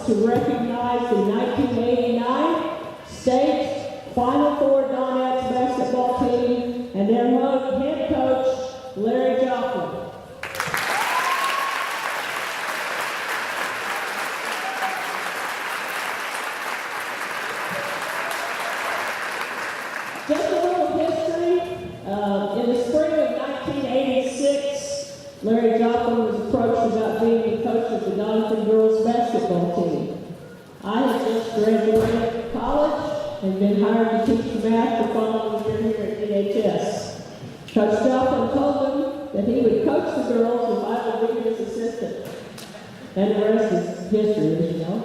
to recognize the 1989 state Final Four Donettes basketball team and their head coach, Larry Joplin. Just a little history. In the spring of 1986, Larry Joplin was approached about being the coach of the Doniphan girls basketball team. I had just graduated college and been hired to teach math the following year here at DHS. Coach Joplin told them that he would coach the girls if I would be his assistant. And the rest is history, as you know.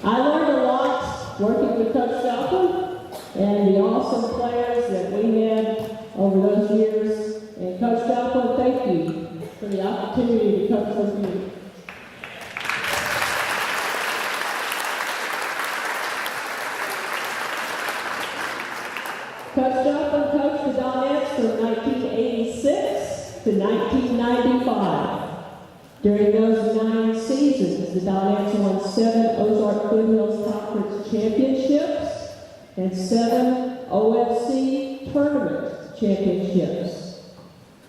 I learned a lot working with Coach Joplin and the awesome players that we had over those years. And Coach Joplin, thank you for the opportunity to coach with you. Coach Joplin coached the Donettes from 1986 to 1995. During those 9 seasons, the Donettes won 7 Ozark Foothills Conference championships and 7 OFC tournament championships.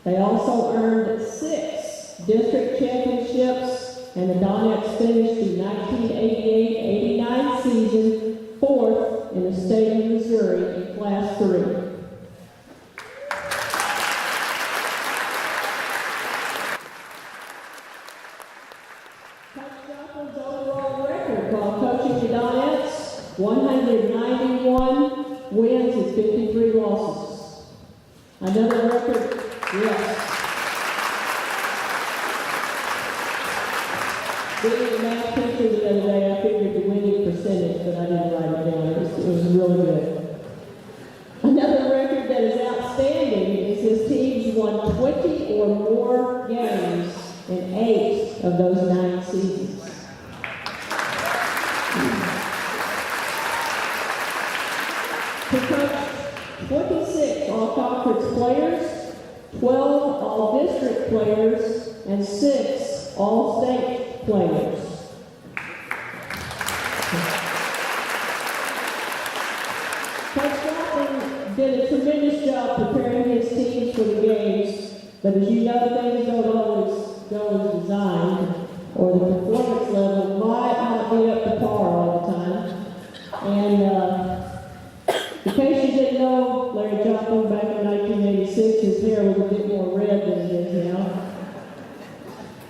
They also earned 6 district championships, and the Donettes finished the 1988-89 season 4th in the state of Missouri in Class 3. Coach Joplin's overall record while coaching the Donettes, 191 wins and 53 losses. Another record, yes. Being a math teacher the other day, I figured the winning percentage, but I didn't write it down. It was really good. Another record that is outstanding is his team's won 20 or more games in 8 of those 9 seasons. He coached 26 all-conference players, 12 all-district players, and 6 all-state players. Coach Joplin did a tremendous job preparing his teams for the games, but as you know, things don't always go as designed, or the performance level might not be up to par all the time. And in case you didn't know, Larry Joplin back in 1986, his hair was a bit more red than it is now.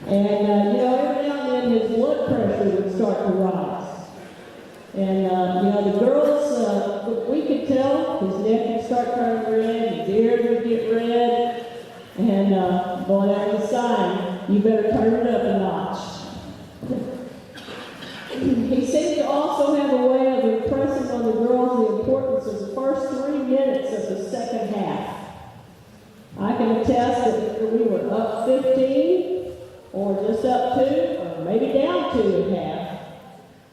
And, you know, every now and then his blood pressure would start to rise. And, you know, the girls, we could tell his neck would start turning red, his ears would get red. And, boy, there's a sign, you better turn it up a notch. He seemed to also have a way of impressing on the girls the importance of the first 3 minutes of the second half. I can attest that we were up 15, or just up 2, or maybe down 2 at half.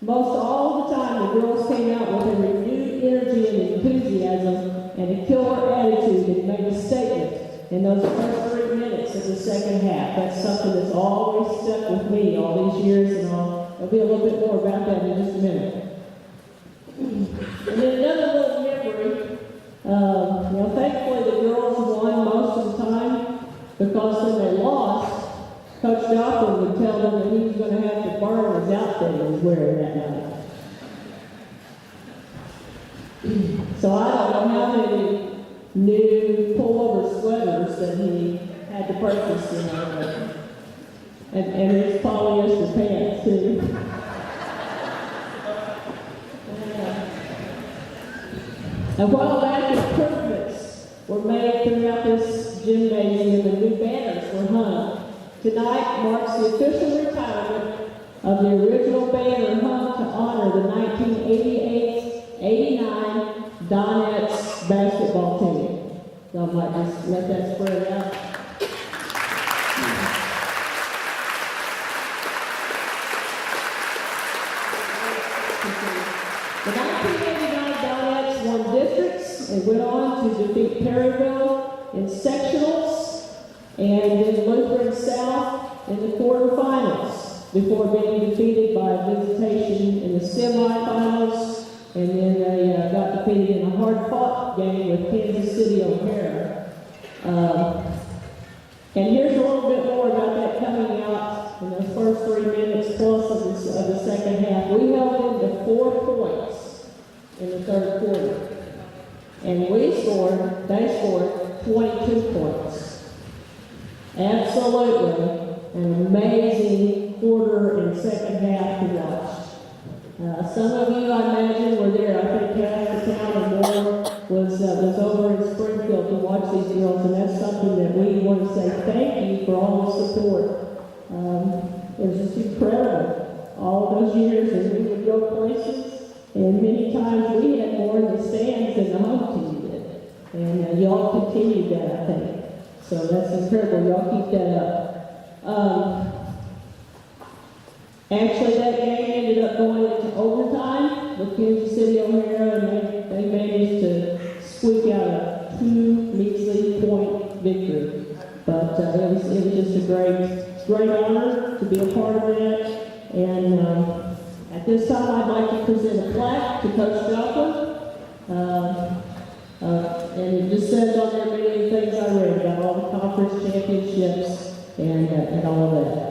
Most all the time, the girls came out with a renewed energy and enthusiasm and a killer attitude that made a statement in those first 3 minutes of the second half. That's something that's always stuck with me all these years, and there'll be a little bit more about that in just a minute. And then another little memory, you know, thankfully the girls won most of the time, because when they lost, Coach Joplin would tell them that he was going to have to burn his outfit he was wearing that night. So I don't know how many new pullover sweaters that he had to purchase, you know, and his polyester pants too. A while back, improvements were made throughout this gymnasium and new banners were hung. Tonight marks the official retirement of the original banner hung to honor the 1988-89 Donettes basketball team. So I might just let that spread out. The 1989 Donettes won districts and went on to defeat Perryville in sectionals and then Lutheran South in the quarterfinals. before being defeated by visitation in the semifinals, and then they got defeated in a hard-fought game with Kansas City O'Hara. And here's a little bit more about that coming out in those first 3 minutes plus of the second half. We held them to 4 points in the third quarter. And they scored 22 points. Absolutely an amazing quarter and second half to watch. Some of you, I imagine, were there. I think half the town or more was over in Springfield to watch these girls, and that's something that we want to say thank you for all the support. It was just incredible. All those years, and we would go places, and many times we had more in the stands than the home team did. And y'all continued that, I think. So that's incredible. Y'all keep that up. Actually, that game ended up going into overtime with Kansas City O'Hara, and they managed to squeak out a 2 measly point victory. But it was just a great honor to be a part of that. And at this time, I'd like to present a plaque to Coach Joplin. And it just says on there many of the things I read about all the conference championships and all of that.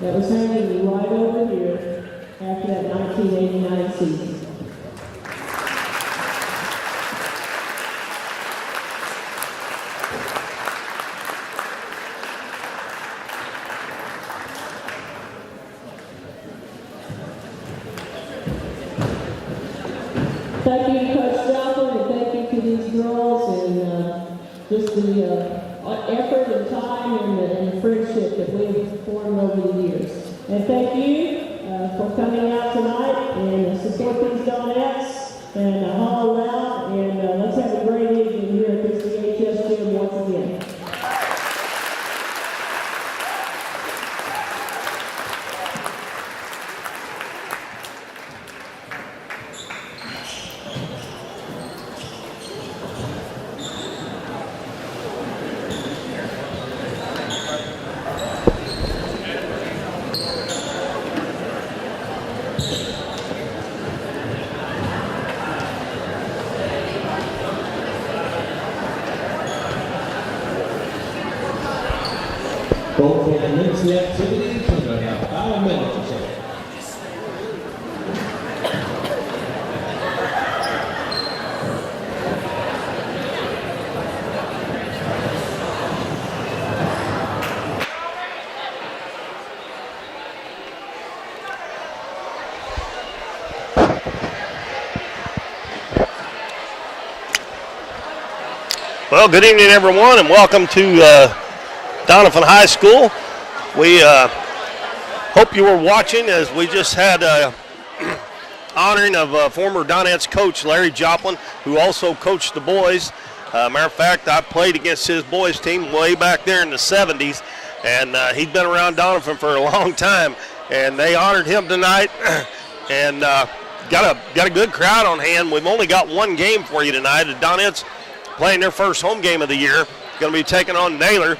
That was hanging right over here after that 1989 season. Thank you to Coach Joplin, and thank you to these girls, and just the effort and time and the friendship that we have formed over the years. And thank you for coming out tonight and support these Donettes and haul around, and let's have a great evening here at this DHS gym once again. Both will commence the activity in about 5 minutes or so. Well, good evening, everyone, and welcome to Doniphan High School. We hope you were watching as we just had honoring of former Donettes coach Larry Joplin, who also coached the boys. Matter of fact, I played against his boys team way back there in the 70s, and he'd been around Doniphan for a long time, and they honored him tonight, and got a good crowd on hand. We've only got one game for you tonight. The Donettes playing their first home game of the year, going to be taking on Naylor,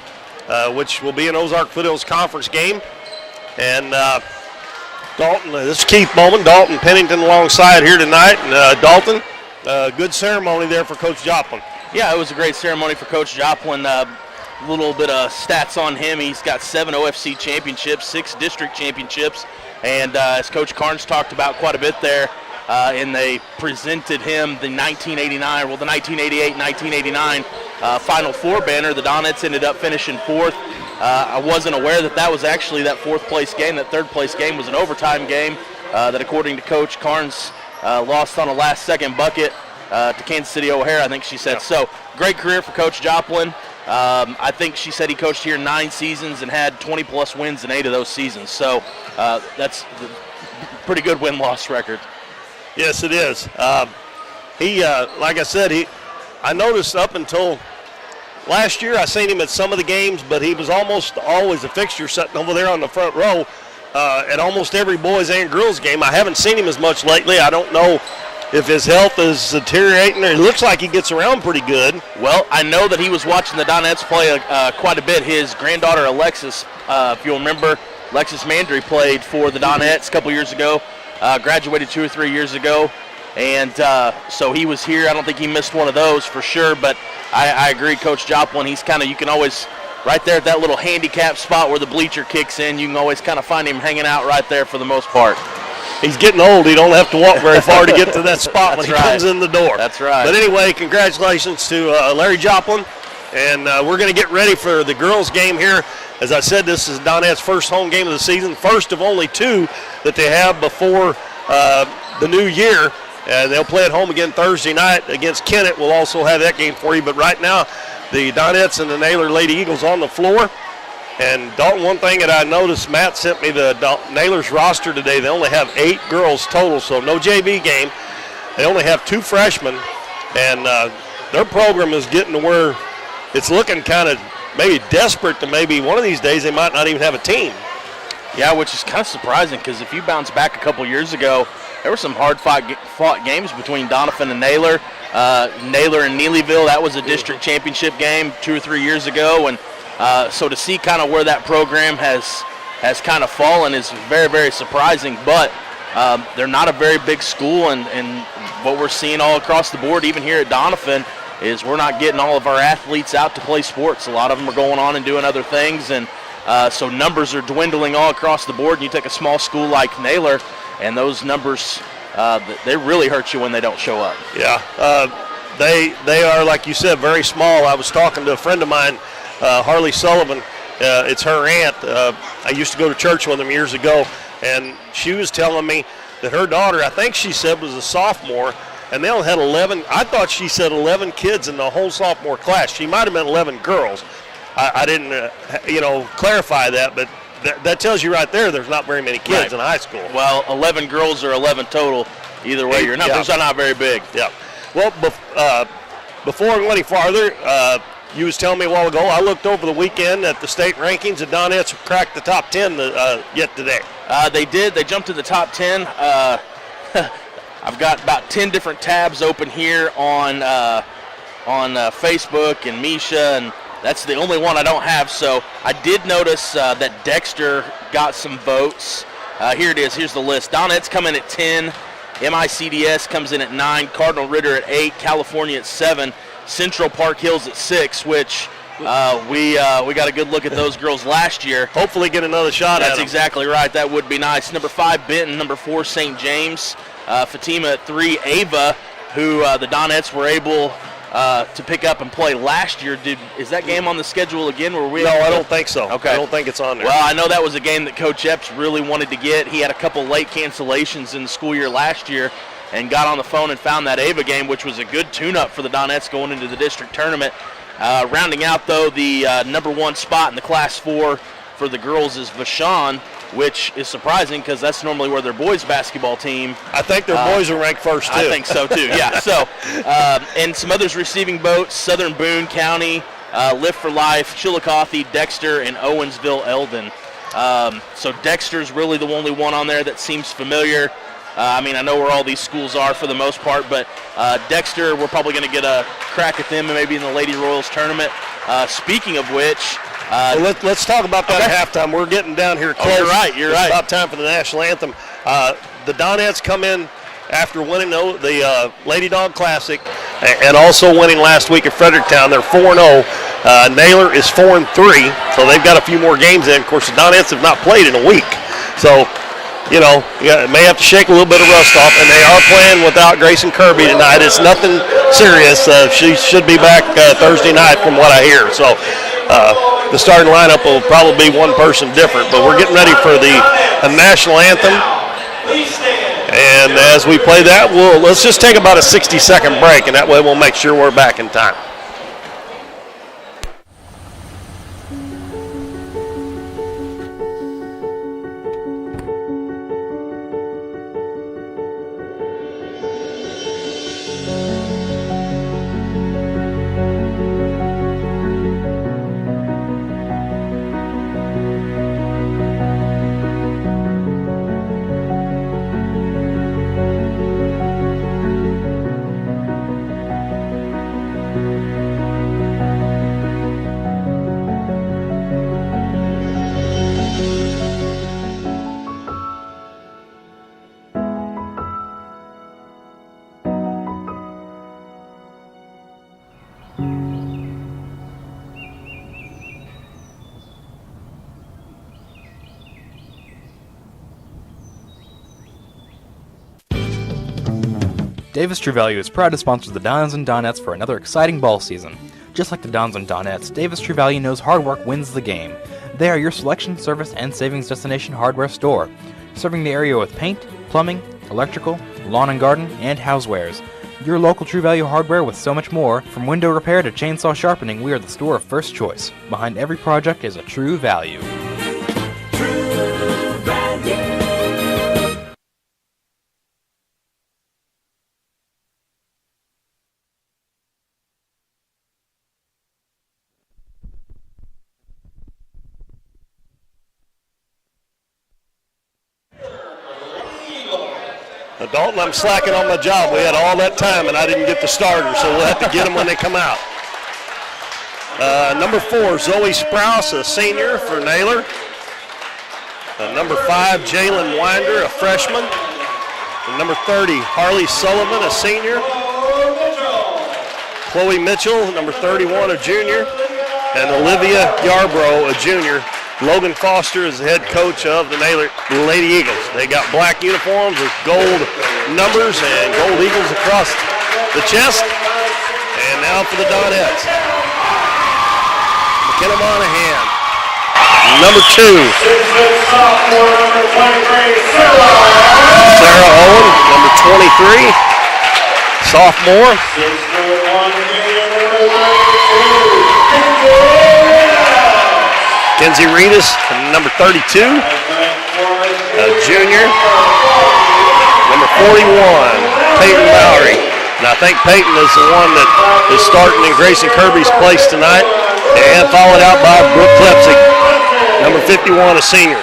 which will be an Ozark Foothills Conference game. And Dalton, this is Keith Bowman, Dalton Pennington alongside here tonight. And Dalton, good ceremony there for Coach Joplin. Yeah, it was a great ceremony for Coach Joplin. A little bit of stats on him. He's got 7 OFC championships, 6 district championships. And as Coach Carnes talked about quite a bit there, and they presented him the 1988-1989 Final Four banner. The Donettes ended up finishing 4th. I wasn't aware that was actually that fourth place game. That third place game was an overtime game that, according to Coach Carnes, lost on a last-second bucket to Kansas City O'Hare, I think she said. Yeah. So great career for Coach Joplin. I think she said he coached here 9 seasons and had 20-plus wins in 8 of those seasons. So that's a pretty good win-loss record. Yes, it is. Like I said, I noticed up until last year I seen him at some of the games, but he was almost always a fixture sitting over there on the front row at almost every boys and girls game. I haven't seen him as much lately. I don't know if his health is deteriorating. It looks like he gets around pretty good. Well, I know that he was watching the Donettes play quite a bit. His granddaughter, Alexis, if you'll remember, Alexis Mandry played for the Donettes a couple years ago, graduated 2 or 3 years ago. And so he was here. I don't think he missed one of those for sure, but I agree, Coach Joplin, he's kind of, you can always, right there at that little handicap spot where the bleacher kicks in, you can always kind of find him hanging out right there for the most part. He's getting old. He don't have to walk very far to get to that spot when he comes in the door. That's right. But anyway, congratulations to Larry Joplin. And we're going to get ready for the girls' game here. As I said, this is Donette's first home game of the season, first of only 2 that they have before the new year. They'll play at home again Thursday night against Kennett. We'll also have that game for you. But right now, the Donettes and the Naylor Lady Eagles on the floor. And Dalton, one thing that I noticed, Matt sent me the Naylor's roster today. They only have 8 girls total, so no JV game. They only have 2 freshmen, and their program is getting to where it's looking kind of maybe desperate to maybe one of these days they might not even have a team. Yeah, which is kind of surprising because if you bounce back a couple years ago, there were some hard-fought games between Doniphan and Naylor. Naylor and Neelyville, that was a district championship game 2 or 3 years ago, and so to see kind of where that program has kind of fallen is very, very surprising. But they're not a very big school, and what we're seeing all across the board, even here at Doniphan, is we're not getting all of our athletes out to play sports. A lot of them are going on and doing other things, and so numbers are dwindling all across the board. And you take a small school like Naylor, and those numbers, they really hurt you when they don't show up. Yeah, they are, like you said, very small. I was talking to a friend of mine, Harley Sullivan. It's her aunt. I used to go to church with them years ago, and she was telling me that her daughter, I think she said, was a sophomore, and they only had 11. I thought she said 11 kids in the whole sophomore class. She might have meant 11 girls. I didn't, clarify that, but that tells you right there there's not very many kids in high school. Well, 11 girls or 11 total. Either way, your numbers are not very big. Yeah. Well, before I go any farther, you was telling me a while ago, I looked over the weekend at the state rankings, and Donettes cracked the top 10 yet today. They did. They jumped to the top 10. I've got about 10 different tabs open here on Facebook and Misha, and that's the only one I don't have. So I did notice that Dexter got some votes. Here it is. Here's the list. Donettes come in at 10. MICDS comes in at 9. Cardinal Ritter at 8. California at 7. Central Park Hills at 6, which we got a good look at those girls last year. Hopefully get another shot at them. That's exactly right. That would be nice. Number 5, Benton. Number 4, St. James. Fatima at 3. Ava, who the Donettes were able to pick up and play last year. Is that game on the schedule again? No, I don't think so. Okay. I don't think it's on there. Well, I know that was a game that Coach Epps really wanted to get. He had a couple late cancellations in the school year last year and got on the phone and found that Ava game, which was a good tune-up for the Donettes going into the district tournament. Rounding out, though, the number 1 spot in the Class 4 for the girls is Vashon, which is surprising because that's normally where their boys basketball team. I think their boys are ranked first, too. I think so, too, yeah. So, and some others receiving votes, Southern Boone County, Lift for Life, Chillicothe, Dexter, and Owensville Eldon. So Dexter's really the only one on there that seems familiar. I know where all these schools are for the most part, but Dexter, we're probably going to get a crack at them maybe in the Lady Royals tournament. Speaking of which, let's talk about that at halftime. We're getting down here close. You're right. It's about time for the national anthem. The Donettes come in after winning the Lady Dog Classic and also winning last week at Fredericktown. They're 4-0. Naylor is 4-3, so they've got a few more games in. Of course, the Donettes have not played in a week, so you may have to shake a little bit of rust off, and they are playing without Grayson Kirby tonight. It's nothing serious. She should be back Thursday night from what I hear. So the starting lineup will probably be one person different. But we're getting ready for the national anthem. And as we play that, let's just take about a 60-second break, and that way we'll make sure we're back in time. Davis True Value is proud to sponsor the Dons and Donettes for another exciting ball season. Just like the Dons and Donettes, Davis True Value knows hard work wins the game. They are your selection, service, and savings destination hardware store, serving the area with paint, plumbing, electrical, lawn and garden, and housewares. Your local True Value hardware with so much more. From window repair to chainsaw sharpening, we are the store of first choice. Behind every project is a True Value. Dalton, I'm slacking on my job. We had all that time, and I didn't get the starter, so we'll have to get them when they come out. Number 4, Zoe Sprouse, a senior for Naylor. Number 5, Jalen Winder, a freshman. And number 30, Harley Sullivan, a senior. Chloe Mitchell, number 31, a junior. And Olivia Yarbrough, a junior. Logan Foster is the head coach of the Naylor Lady Eagles. They got black uniforms with gold numbers and gold eagles across the chest. And now for the Donettes. McKenna Monahan, number 2. Sarah Owen, number 23, sophomore. Kenzie Reedus, number 32, a junior. Number 41, Peyton Lowry. And I think Peyton is the one that is starting in Grayson Kirby's place tonight. And followed out by Brooke Klepsik, number 51, a senior.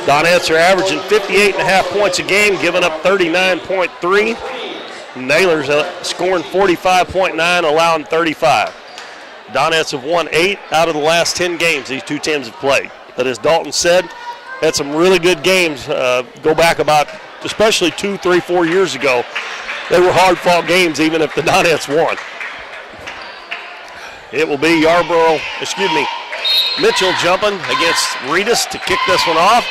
Donettes are averaging 58.5 points a game, giving up 39.3. Naylor's scoring 45.9, allowing 35. Donettes have won 8 out of the last 10 games these two teams have played. But as Dalton said, had some really good games. Go back about, especially 2, 3, 4 years ago. They were hard-fought games even if the Donettes won. It will be Mitchell jumping against Reedus to kick this one off.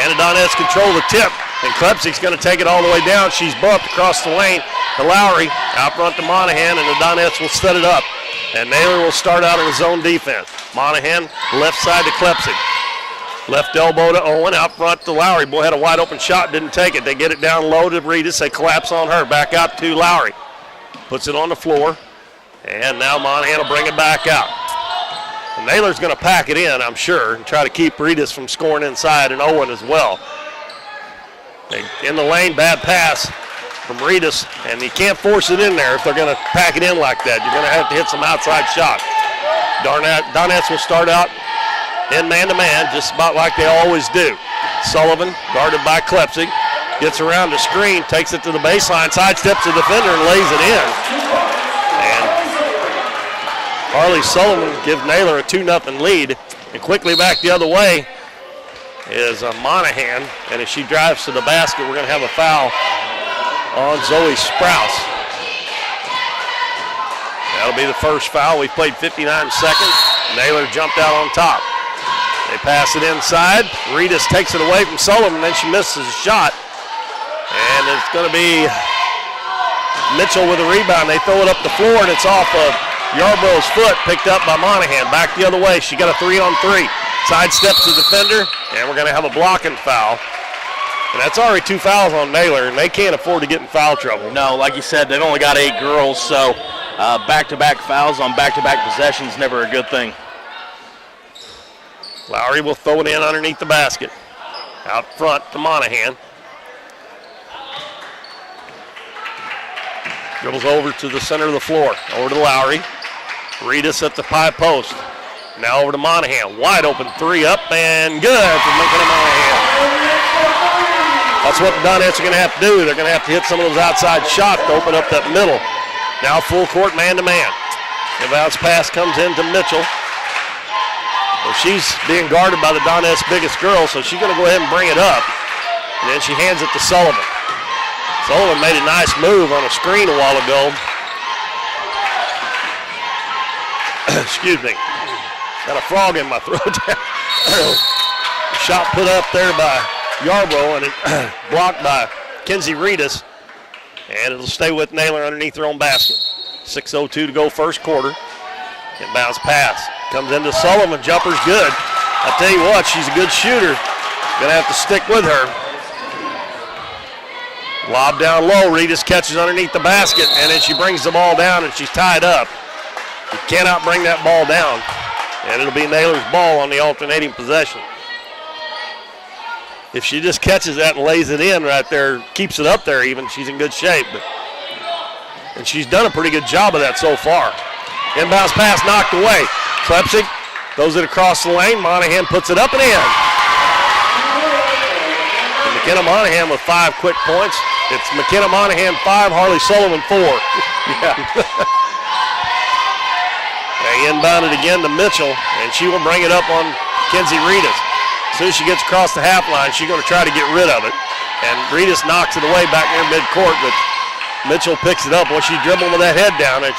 And the Donettes control the tip. And Klepsik's going to take it all the way down. She's bumped across the lane to Lowry, out front to Monahan, and the Donettes will set it up. And Naylor will start out in the zone defense. Monahan, left side to Klepsik. Left elbow to Owen, out front to Lowry. Boy, had a wide open shot, didn't take it. They get it down low to Reedus. They collapse on her. Back out to Lowry. Puts it on the floor. And now Monahan will bring it back out. And Naylor's going to pack it in, I'm sure, and try to keep Reedus from scoring inside, and Owen as well. In the lane, bad pass from Reedus, and you can't force it in there if they're going to pack it in like that. You're going to have to hit some outside shots. Donettes will start out in man-to-man, just about like they always do. Sullivan, guarded by Klepsik, gets around the screen, takes it to the baseline, sidesteps the defender, and lays it in. And Harley Sullivan gives Naylor a 2-0 lead. And quickly back the other way is Monahan. And as she drives to the basket, we're going to have a foul on Zoe Sprouse. That'll be the first foul. We played 59 seconds. Naylor jumped out on top. They pass it inside. Reedus takes it away from Sullivan, then she misses a shot. And it's going to be Mitchell with a rebound. They throw it up the floor, and it's off of Yarbrough's foot picked up by Monahan. Back the other way. She got a 3-on-3. Sidesteps the defender, and we're going to have a blocking foul. And that's already 2 fouls on Naylor, and they can't afford to get in foul trouble. No, like you said, they've only got 8 girls, so back-to-back fouls on back-to-back possessions, never a good thing. Lowry will throw it in underneath the basket. Out front to Monahan. Dribbles over to the center of the floor. Over to Lowry. Reedus at the high post. Now over to Monahan. Wide open 3 up and good for McKenna Monahan. That's what the Donettes are going to have to do. They're going to have to hit some of those outside shots to open up that middle. Now full court man-to-man. Inbounds pass comes into Mitchell. Well, she's being guarded by the Donettes' biggest girl, so she's going to go ahead and bring it up. And then she hands it to Sullivan. Sullivan made a nice move on a screen a while ago. Excuse me. Got a frog in my throat. Shot put up there by Yarbrough, and it blocked by Kenzie Reedus. And it'll stay with Naylor underneath their own basket. 6:02 to go first quarter. Inbounds pass. Comes into Sullivan. Jumper's good. I tell you what, she's a good shooter. Gonna have to stick with her. Lob down low. Reedus catches underneath the basket, and then she brings the ball down, and she's tied up. You cannot bring that ball down. And it'll be Naylor's ball on the alternating possession. If she just catches that and lays it in right there, keeps it up there even, she's in good shape. And she's done a pretty good job of that so far. Inbounds pass knocked away. Klepsik throws it across the lane. Monahan puts it up and in. And McKenna Monahan with 5 quick points. It's McKenna Monahan 5, Harley Sullivan 4. Yeah. They inbound it again to Mitchell, and she will bring it up on Kenzie Reedus. As soon as she gets across the half line, she's going to try to get rid of it. And Reedus knocks it away back near midcourt, but Mitchell picks it up. Well, she's dribbling with that head down. And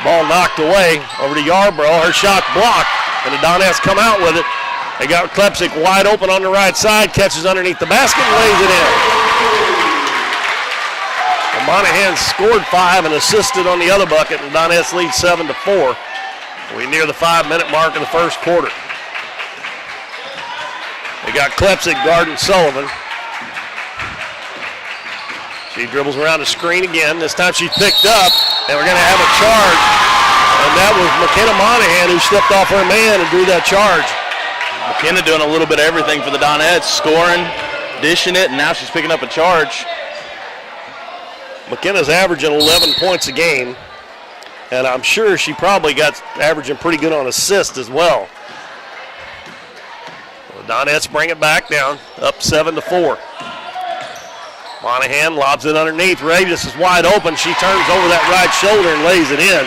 ball knocked away over to Yarbrough. Her shot blocked, and the Donettes come out with it. They got Klepsik wide open on the right side, catches underneath the basket and lays it in. Well, Monahan scored 5 and assisted on the other bucket, and Donettes lead 7-4. We near the 5-minute mark of the first quarter. They got Klepsik guarding Sullivan. She dribbles around the screen again. This time she's picked up, and we're going to have a charge. And that was McKenna Monahan who stepped off her man and drew that charge. McKenna doing a little bit of everything for the Donettes, scoring, dishing it, and now she's picking up a charge. McKenna's averaging 11 points a game, and I'm sure she probably got averaging pretty good on assists as well. The Donettes bring it back down, up 7-4. Monahan lobs it underneath. Reedus is wide open. She turns over that right shoulder and lays it in.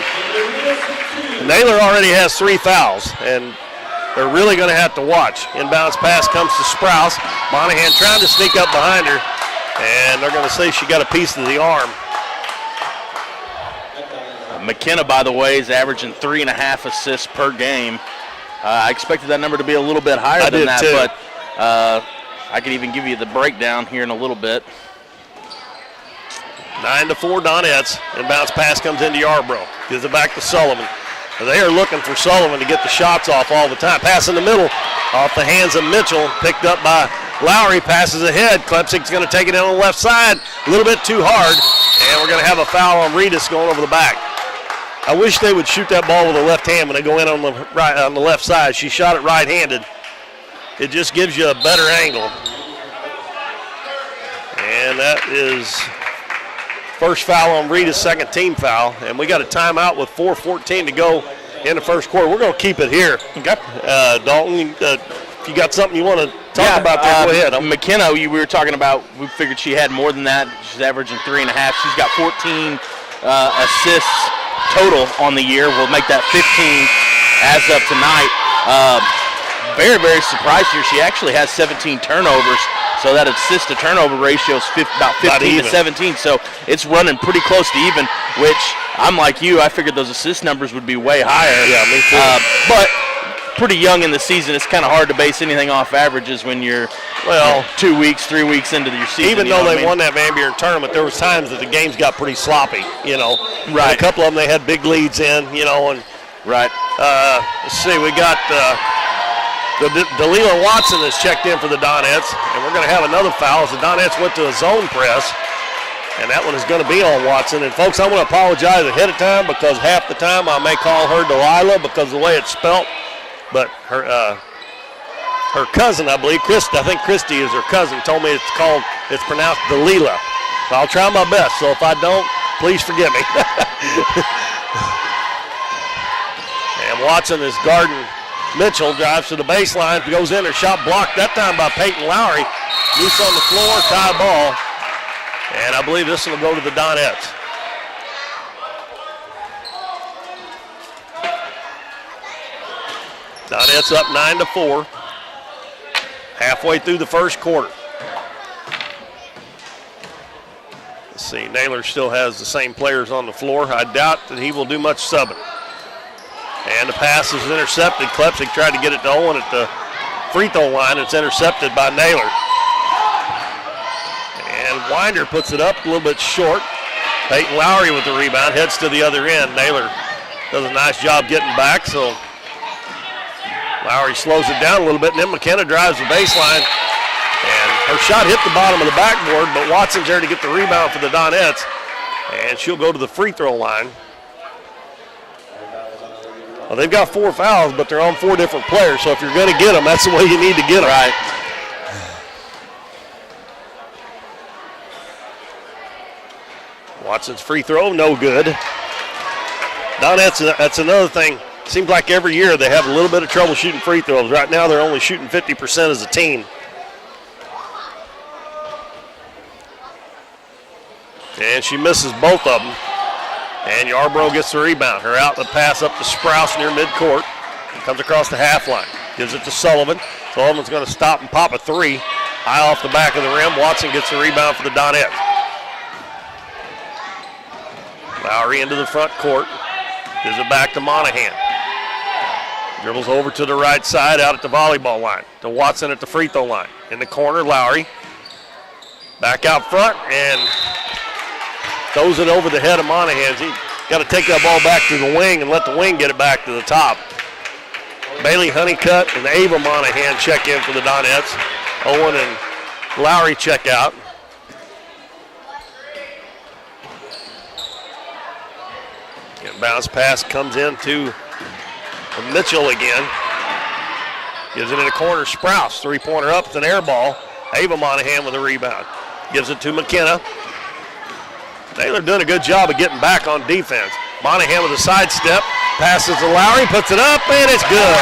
Naylor already has 3 fouls, and they're really going to have to watch. Inbounds pass comes to Sprouse. Monahan trying to sneak up behind her, and they're going to say she got a piece of the arm. McKenna, by the way, is averaging 3.5 assists per game. I expected that number to be a little bit higher than that, too. but I could even give you the breakdown here in a little bit. 9-4 Donettes. Inbounds pass comes into Yarbrough. Gives it back to Sullivan. They are looking for Sullivan to get the shots off all the time. Pass in the middle off the hands of Mitchell. Picked up by Lowry. Passes ahead. Klepsik's going to take it in on the left side. A little bit too hard. And we're going to have a foul on Reedus going over the back. I wish they would shoot that ball with the left hand when they go in on the right, on the left side. She shot it right-handed. It just gives you a better angle. And that is first foul on Reedus, second team foul. And we got a timeout with 4:14 to go in the first quarter. We're going to keep it here. Okay. Dalton, if you got something you want to talk about there, go ahead. McKenna, we were talking about, we figured she had more than that. She's averaging 3.5. She's got 14 assists total on the year. We'll make that 15 as of tonight. Very, very surprised here. She actually has 17 turnovers, so that assist-to-turnover ratio is about 15 to 17, so it's running pretty close to even, which I'm like you. I figured those assist numbers would be way higher. Yeah, me too. But pretty young in the season. It's kind of hard to base anything off averages when you're 2 weeks, 3 weeks into your season. Even though they won that Van Buren tournament, there was times that the games got pretty sloppy, Right. And a couple of them they had big leads in, and right. let's see, we got Naylor Watson has checked in for the Donettes, and we're going to have another foul as the Donettes went to a zone press, and that one is going to be on Watson. And folks, I want to apologize ahead of time because half the time I may call her Delilah because of the way it's spelt, but her cousin, I believe, I think Christy is her cousin, told me it's pronounced Delilah. So I'll try my best. So if I don't, please forgive me. And Watson is guarding Mitchell, drives to the baseline, goes in, her shot blocked that time by Peyton Lowry. Loose on the floor, tie ball. And I believe this one will go to the Donettes. Donettes up 9-4. Halfway through the first quarter. Let's see, Naylor still has the same players on the floor. I doubt that he will do much subbing. And the pass is intercepted. Klepsik tried to get it to Owen at the free throw line. It's intercepted by Naylor. And Winder puts it up a little bit short. Peyton Lowry with the rebound, heads to the other end. Naylor does a nice job getting back, so Lowry slows it down a little bit, and then McKenna drives the baseline. And her shot hit the bottom of the backboard, but Watson's there to get the rebound for the Donettes. And she'll go to the free throw line. Well, they've got 4 fouls, but they're on 4 different players, so if you're going to get them, that's the way you need to get them. Right. Watson's free throw, no good. Donettes, that's another thing. Seems like every year they have a little bit of trouble shooting free throws. Right now they're only shooting 50% as a team. And she misses both of them. And Yarbrough gets the rebound. Her outlet pass up to Sprouse near midcourt. Comes across the half line. Gives it to Sullivan. Sullivan's going to stop and pop a 3. High off the back of the rim. Watson gets the rebound for the Donettes. Lowry into the front court. Gives it back to Monahan. Dribbles over to the right side out at the volleyball line. To Watson at the free throw line. In the corner, Lowry. Back out front and throws it over the head of Monahan. He got to take that ball back to the wing and let the wing get it back to the top. Bailey Honeycutt and Ava Monahan check in for the Donettes. Owen and Lowry check out. And bounce pass comes in to Mitchell again. Gives it in the corner. Sprouse, 3-pointer up. It's an air ball. Ava Monahan with a rebound. Gives it to McKenna. Naylor doing a good job of getting back on defense. Monahan with a sidestep. Passes to Lowry. Puts it up, and it's good.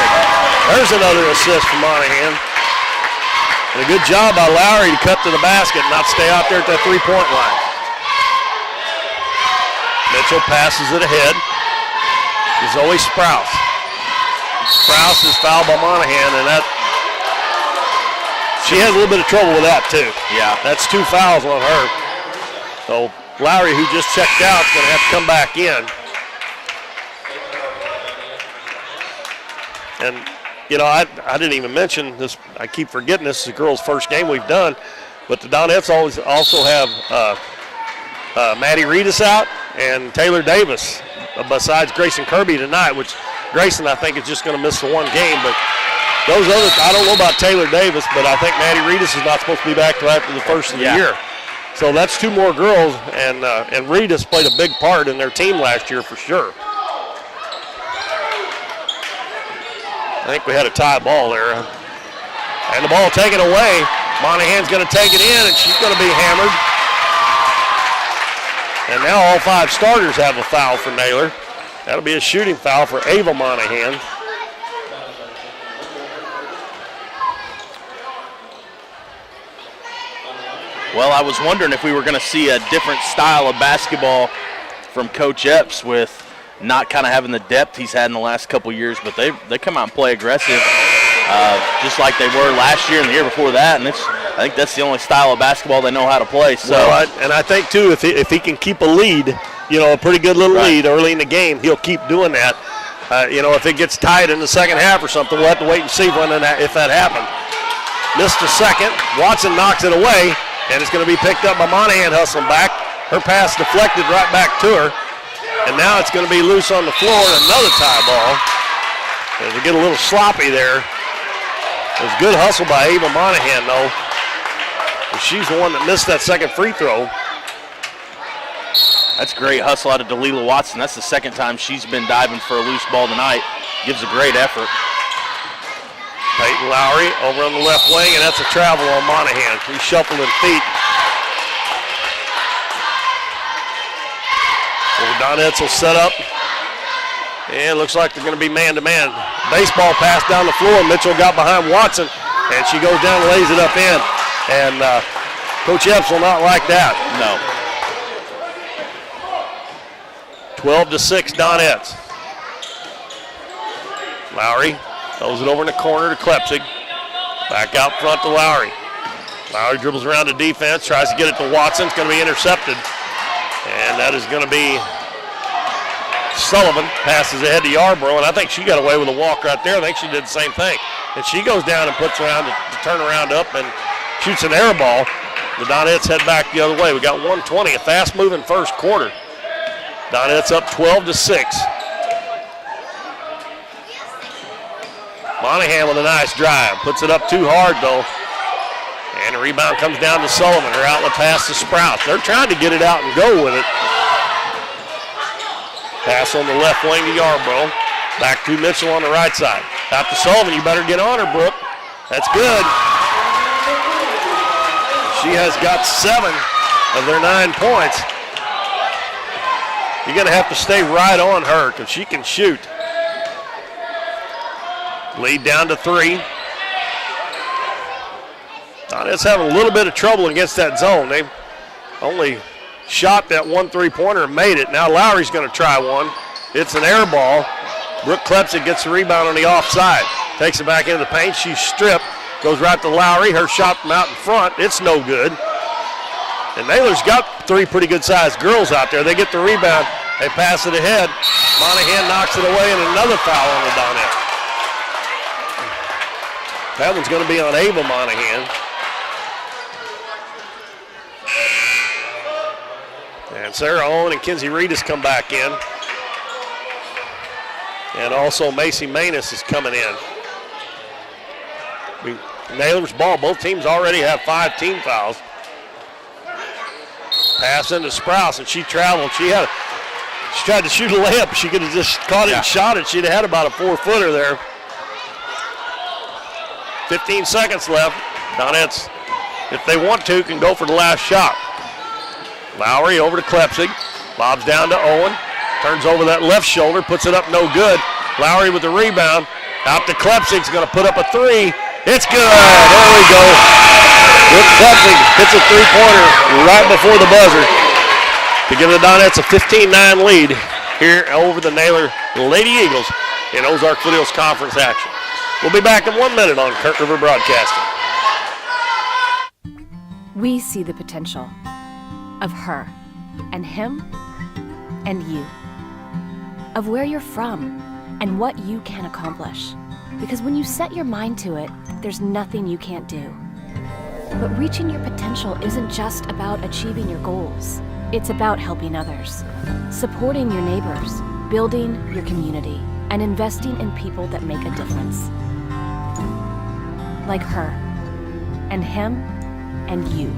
There's another assist from Monahan. And a good job by Lowry to cut to the basket and not stay out there at that 3-point line. Mitchell passes it ahead. Zoe Sprouse. Sprouse is fouled by Monahan, and she has a little bit of trouble with that too. Yeah. That's 2 fouls on her. So Lowry, who just checked out, is going to have to come back in. And, I didn't even mention this. I keep forgetting this is the girls' first game we've done, but the Donettes also have Maddie Reedus out and Taylor Davis, besides Grayson Kirby tonight, which Grayson, I think, is just going to miss the 1 game. But those others, I don't know about Taylor Davis, but I think Maddie Reedus is not supposed to be back till after the first of the year. So that's 2 more girls, and Reedus played a big part in their team last year for sure. I think we had a tie ball there. And the ball taken away. Monahan's going to take it in, and she's going to be hammered. And now all 5 starters have a foul for Naylor. That'll be a shooting foul for Ava Monahan. Well, I was wondering if we were going to see a different style of basketball from Coach Epps with not kind of having the depth he's had in the last couple years, but they come out and play aggressive just like they were last year and the year before that, and I think that's the only style of basketball they know how to play. So, well, and I think, too, if he can keep a lead, a pretty good little lead early in the game, he'll keep doing that. if it gets tight in the second half or something, we'll have to wait and see if that happens. Missed a second. Watson knocks it away, and it's going to be picked up by Monahan hustling back. Her pass deflected right back to her, and now it's going to be loose on the floor and another tie ball. As we get a little sloppy there. It was good hustle by Ava Monahan, though. And she's the one that missed that second free throw. That's great hustle out of Delilah Watson. That's the second time she's been diving for a loose ball tonight. Gives a great effort. Peyton Lowry over on the left wing, and that's a travel on Monahan. He's shuffling feet. So the Donettes will set up. And it looks like they're going to be man-to-man. Baseball pass down the floor. Mitchell got behind Watson, and she goes down and lays it up in. And Coach Epps will not like that. No. 12-6 Donettes. Lowry throws it over in the corner to Klepsig. Back out front to Lowry. Lowry dribbles around to defense, tries to get it to Watson. It's going to be intercepted. And that is going to be Sullivan. Passes ahead to Yarborough, and I think she got away with a walk right there. I think she did the same thing. And she goes down and puts around to turn around up and shoots an air ball. The Donettes head back the other way. We got 1:20, a fast-moving first quarter. Donettes up 12-6. Monahan with a nice drive. Puts it up too hard, though. And the rebound comes down to Sullivan. Her outlet pass to Sprouts. They're trying to get it out and go with it. Pass on the left wing to Yarborough. Back to Mitchell on the right side. Out to Sullivan. You better get on her, Brooke. That's good. She has got 7 of their 9 points. You're going to have to stay right on her because she can shoot. Lead down to 3. Donettes having a little bit of trouble against that zone. They've only shot that 1 3-pointer and made it. Now Lowry's going to try one. It's an air ball. Brooke Klepsig gets the rebound on the offside. Takes it back into the paint. She's stripped. Goes right to Lowry. Her shot from out in front. It's no good. And Naylor's got 3 pretty good-sized girls out there. They get the rebound. They pass it ahead. Monahan knocks it away, and another foul on the Donettes. That one's going to be on Ava Monahan. And Sarah Owen and Kinsey Reed has come back in. And also Macy Manus is coming in. Naylor's ball. Both teams already have 5 team fouls. Pass into Sprouse, and she traveled. She tried to shoot a layup. She could have just caught it and shot it. She'd have had about a 4-footer there. 15 seconds left. Donettes, if they want to, can go for the last shot. Lowry over to Klepsig. Lobs down to Owen. Turns over that left shoulder. Puts it up no good. Lowry with the rebound. Out to Klepsig's going to put up a 3. It's good. There we go. Brooke Klepsig hits a 3-pointer right before the buzzer to give the Donettes a 15-9 lead here over the Naylor Lady Eagles in Ozark Foothills Conference action. We'll be back in 1 minute on Kurt River Broadcasting. We see the potential of her and him and you, of where you're from and what you can accomplish. Because when you set your mind to it, there's nothing you can't do. But reaching your potential isn't just about achieving your goals. It's about helping others, supporting your neighbors, building your community, and investing in people that make a difference. Like her, and him, and you.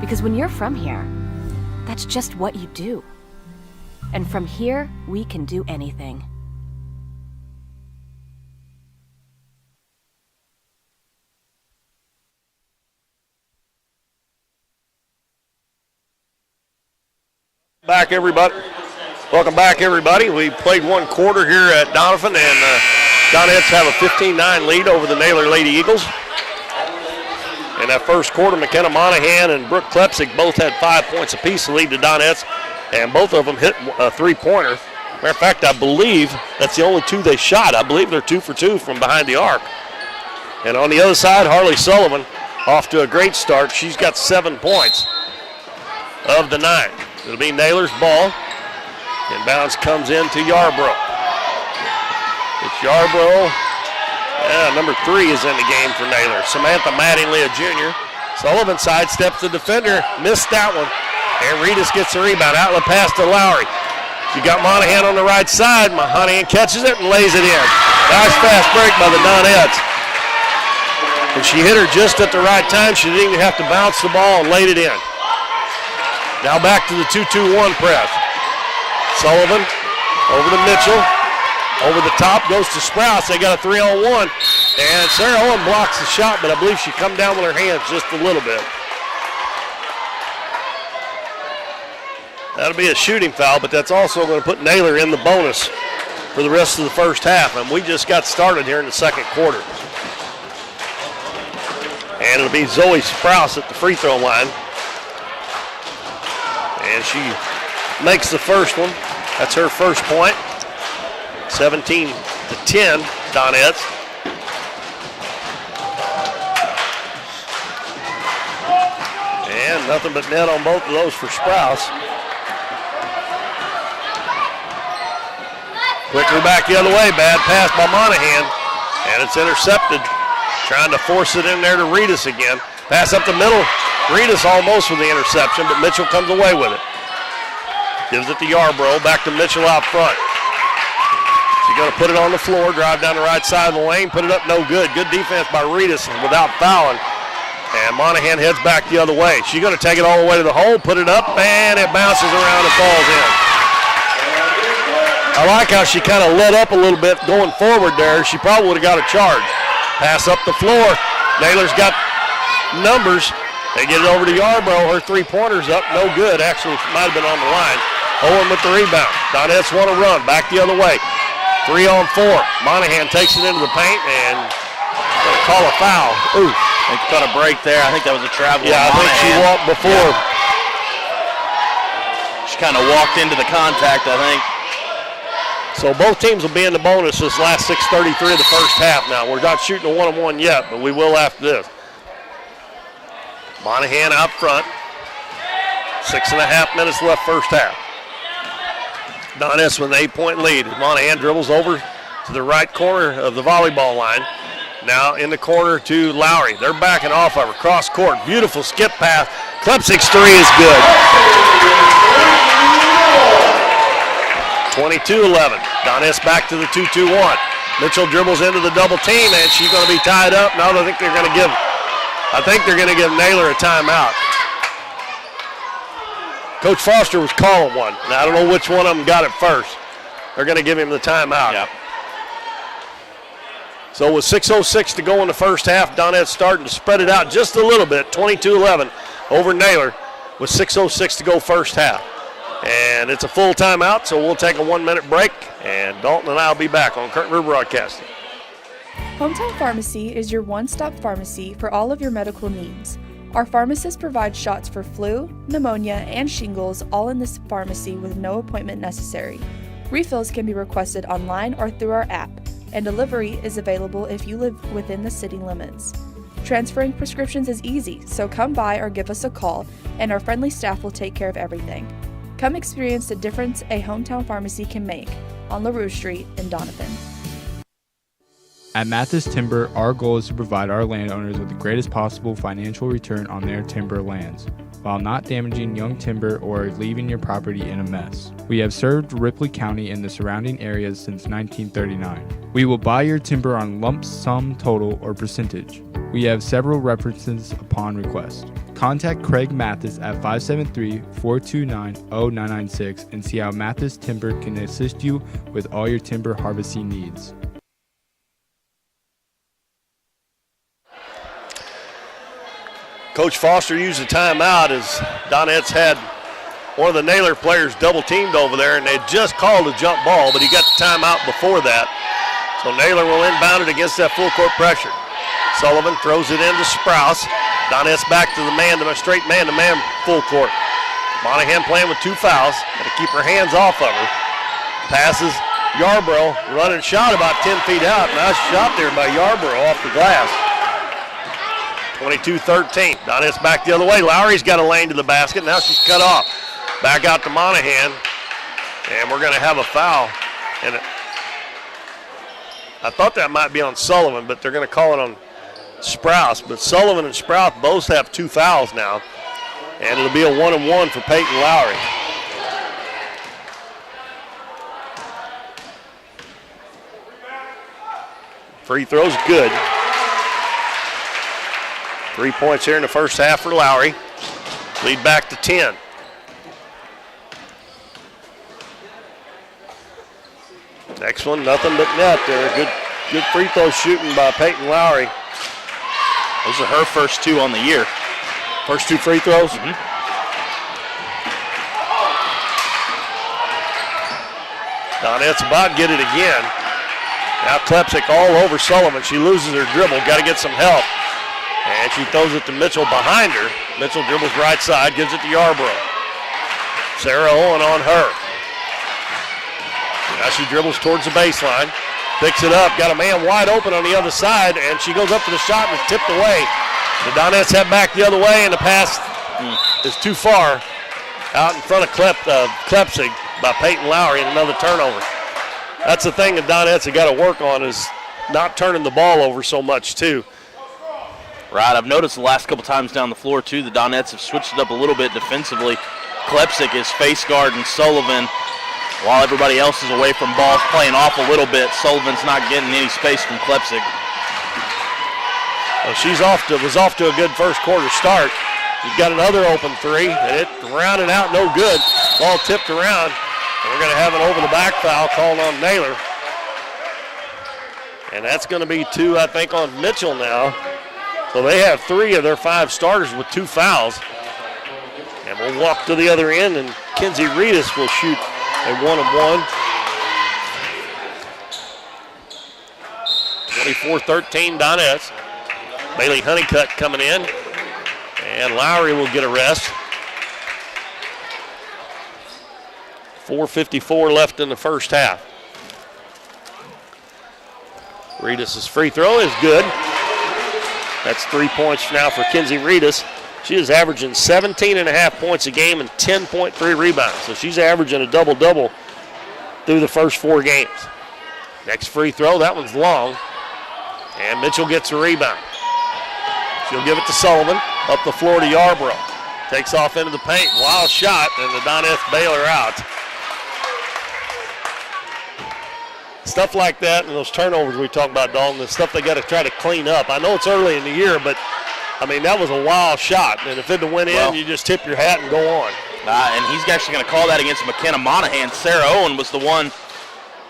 Because when you're from here, that's just what you do. And from here, we can do anything. Back, everybody. Welcome back, everybody. We played 1 quarter here at Doniphan, and Donettes have a 15-9 lead over the Naylor Lady Eagles. In that first quarter, McKenna Monahan and Brooke Klepsig both had 5 points apiece to lead the Donettes, and both of them hit a 3-pointer. Matter of fact, I believe that's the only 2 they shot. I believe they're 2 for 2 from behind the arc. And on the other side, Harley Sullivan off to a great start. She's got 7 points of the 9. It'll be Naylor's ball. Inbounds comes in to Yarborough. Yarbrough. Yeah, number 3 is in the game for Naylor. Samantha Mattingly, a junior. Sullivan sidesteps the defender, missed that one. And Reedus gets the rebound. Outlet pass to Lowry. She got Monahan on the right side. Monahan catches it and lays it in. Nice fast break by the Donettes. And she hit her just at the right time. She didn't even have to bounce the ball and laid it in. Now back to the 2-2-1 press. Sullivan over to Mitchell. Over the top goes to Sprouse. They got a 3-on-1. And Sarah Owen blocks the shot, but I believe she come down with her hands just a little bit. That'll be a shooting foul, but that's also going to put Naylor in the bonus for the rest of the first half. And we just got started here in the second quarter. And it'll be Zoe Sprouse at the free throw line. And she makes the first one. That's her first point. 17-10, Donettes. And nothing but net on both of those for Sprouse. Quickly back the other way, bad pass by Monahan. And it's intercepted. Trying to force it in there to Reedus again. Pass up the middle. Reedus almost with the interception, but Mitchell comes away with it. Gives it to Yarbrough, back to Mitchell out front. She's going to put it on the floor, drive down the right side of the lane, put it up, no good. Good defense by Reedus without fouling. And Monahan heads back the other way. She's going to take it all the way to the hole, put it up, and it bounces around and falls in. I like how she kind of let up a little bit going forward there. She probably would have got a charge. Pass up the floor. Naylor's got numbers. They get it over to Yarbrough. Her three-pointer's up, no good. Actually, might have been on the line. Owen with the rebound. Donettes want to run, back the other way. 3-on-4. Monahan takes it into the paint and going to call a foul. Ooh. They got a break there. I think that was a travel. Yeah, I think she walked before. Yeah. She kind of walked into the contact, I think. So both teams will be in the bonus this last 6:33 of the first half now. We're not shooting a one-on-one yet, but we will after this. Monahan out front. 6.5 minutes left first half. Donettes with an 8-point lead. Monahan dribbles over to the right corner of the volleyball line. Now in the corner to Lowry. They're backing off of her. Cross court. Beautiful skip pass. Klepsik's three is good. 22-11. Donettes back to the 2-2-1. Mitchell dribbles into the double team, and she's going to be tied up. Now I think they're going to give Naylor a timeout. Coach Foster was calling one. Now I don't know which one of them got it first. They're going to give him the timeout. Yep. So with 6:06 to go in the first half, Donettes starting to spread it out just a little bit. 22-11 over Naylor with 6:06 to go first half. And it's a full timeout, so we'll take a 1-minute break, and Dalton and I will be back on Curtin River Broadcasting. Hometown Pharmacy is your one-stop pharmacy for all of your medical needs. Our pharmacists provide shots for flu, pneumonia, and shingles all in this pharmacy with no appointment necessary. Refills can be requested online or through our app, and delivery is available if you live within the city limits. Transferring prescriptions is easy, so come by or give us a call, and our friendly staff will take care of everything. Come experience the difference a hometown pharmacy can make on LaRue Street in Doniphan. At Mathis Timber, our goal is to provide our landowners with the greatest possible financial return on their timber lands, while not damaging young timber or leaving your property in a mess. We have served Ripley County and the surrounding areas since 1939. We will buy your timber on lump sum total or percentage. We have several references upon request. Contact Craig Mathis at 573-429-0996 and see how Mathis Timber can assist you with all your timber harvesting needs. Coach Foster used a timeout as Donettes had one of the Naylor players double teamed over there, and they just called a jump ball, but he got the timeout before that. So Naylor will inbound it against that full court pressure. Sullivan throws it into Sprouse. Donettes back to the straight man-to-man full court. Monahan playing with 2 fouls. Got to keep her hands off of her. Passes Yarbrough, running shot about 10 feet out. Nice shot there by Yarbrough off the glass. 22-13. Donettes back the other way. Lowry's got a lane to the basket. Now she's cut off. Back out to Monahan. And we're going to have a foul. And I thought that might be on Sullivan, but they're going to call it on Sprouse. But Sullivan and Sprouse both have 2 fouls now, and it'll be a 1-and-1 for Peyton Lowry. Free throw's good. 3 points here in the first half for Lowry. Lead back to 10. Next one, nothing but net there. Good free throw shooting by Peyton Lowry. Those are her first 2 on the year. First 2 free throws? Donettes about get it again. Now Klepsik all over Sullivan. She loses her dribble. Got to get some help. And she throws it to Mitchell behind her. Mitchell dribbles right side, gives it to Yarborough. Sarah Owen on her. Now she dribbles towards the baseline. Picks it up. Got a man wide open on the other side, and she goes up for the shot and it's tipped away. The Donettes head back the other way, and the pass is too far out in front of Klepsik by Peyton Lowry, and another turnover. That's the thing the Donettes have got to work on, is not turning the ball over so much too. Right, I've noticed the last couple times down the floor too, the Donettes have switched it up a little bit defensively. Klepsik is face guarding Sullivan while everybody else is away from balls, playing off a little bit. Sullivan's not getting any space from Klepsik. Well, was off to a good first quarter start. You've got another open 3, and it rounded out no good. Ball tipped around, and we're going to have an over-the-back foul called on Naylor. And that's going to be 2, I think, on Mitchell now. So they have 3 of their 5 starters with 2 fouls. And we'll walk to the other end, and Kenzie Reedus will shoot a 1-of-1. 24-13 Donettes. Bailey Honeycutt coming in. And Lowry will get a rest. 4:54 left in the first half. Reedus' free throw is good. That's 3 points now for Kenzie Reedus. She is averaging 17.5 points a game and 10.3 rebounds. So she's averaging a double-double through the first 4 games. Next free throw, that one's long. And Mitchell gets a rebound. She'll give it to Sullivan. Up the floor to Yarborough. Takes off into the paint. Wild shot, and the Donettes bail her out. Stuff like that and those turnovers we talk about, Dalton, the stuff they got to try to clean up. I know it's early in the year, but, I mean, that was a wild shot. And if it went in, you just tip your hat and go on. And he's actually going to call that against McKenna Monahan. Sarah Owen was the one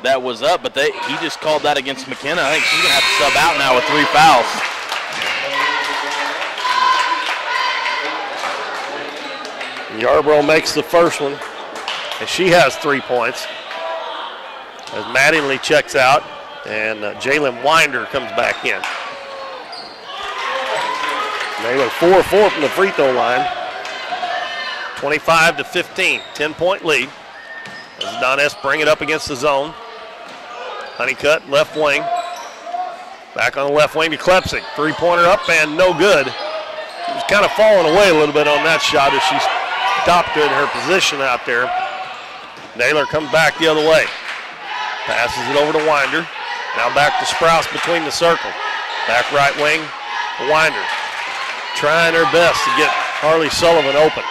that was up, but he just called that against McKenna. I think she's going to have to sub out now with 3 fouls. Yarborough makes the first one, and she has 3 points. As Mattingly checks out, and Jalen Winder comes back in. Naylor 4-4 from the free throw line. 25-15, 10-point lead. As the Donettes bring it up against the zone. Honeycutt, left wing. Back on the left wing to Klepsik. 3-pointer up and no good. She was kind of falling away a little bit on that shot as she stopped in her position out there. Naylor comes back the other way. Passes it over to Winder. Now back to Sprouse between the circle. Back right wing to Winder. Trying her best to get Harley Sullivan open.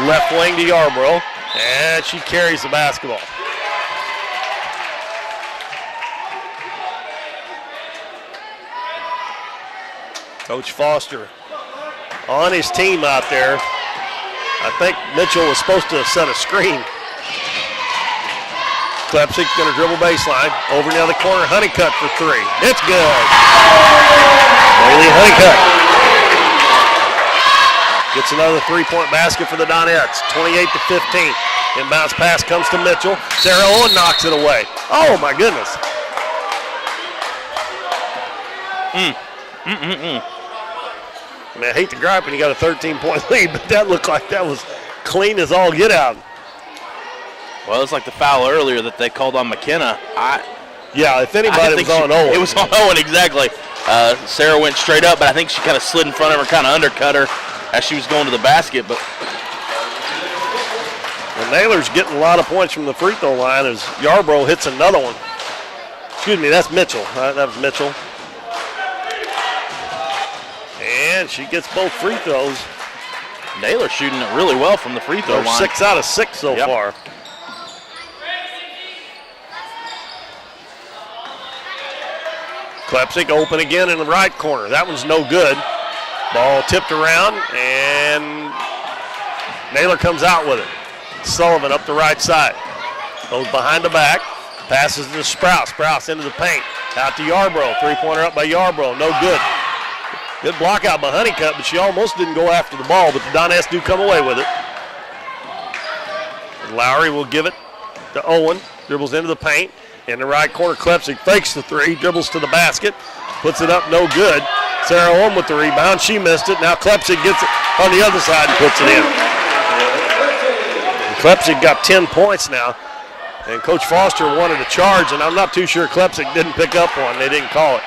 Left wing to Yarborough. And she carries the basketball. Coach Foster on his team out there. I think Mitchell was supposed to set a screen. Klepsik's going to dribble baseline. Over in the other corner, Honeycutt for 3. It's good. Bailey Honeycutt gets another 3-point basket for the Donettes. 28-15. Inbounds pass comes to Mitchell. Sarah Owen knocks it away. Oh, my goodness. I mean, I hate to gripe when you got a 13-point lead, but that looked like that was clean as all get out. Well, it's like the foul earlier that they called on McKenna. Yeah, if anybody, it was on Owen. It was on Owen, exactly. Sarah went straight up, but I think she kind of slid in front of her, kind of undercut her as she was going to the basket. But well, Naylor's getting a lot of points from the free throw line as Yarborough hits another one. Excuse me, that's Mitchell. That was Mitchell. And she gets both free throws. Naylor shooting it really well from the free throw line. 6 out of 6 so far. Klepsik open again in the right corner. That one's no good. Ball tipped around, and Naylor comes out with it. Sullivan up the right side. Goes behind the back. Passes to Sprouse. Sprouse into the paint. Out to Yarbrough. Three-pointer up by Yarbrough. No good. Good block out by Honeycutt, but she almost didn't go after the ball, but the Donettes do come away with it. And Lowry will give it to Owen. Dribbles into the paint. In the right corner, Klepsik fakes the three, dribbles to the basket, puts it up, no good. Sarah Owen with the rebound. She missed it. Now Klepsik gets it on the other side and puts it in. And Klepsik got 10 points now. And Coach Foster wanted a charge, and I'm not too sure Klepsik didn't pick up one. They didn't call it.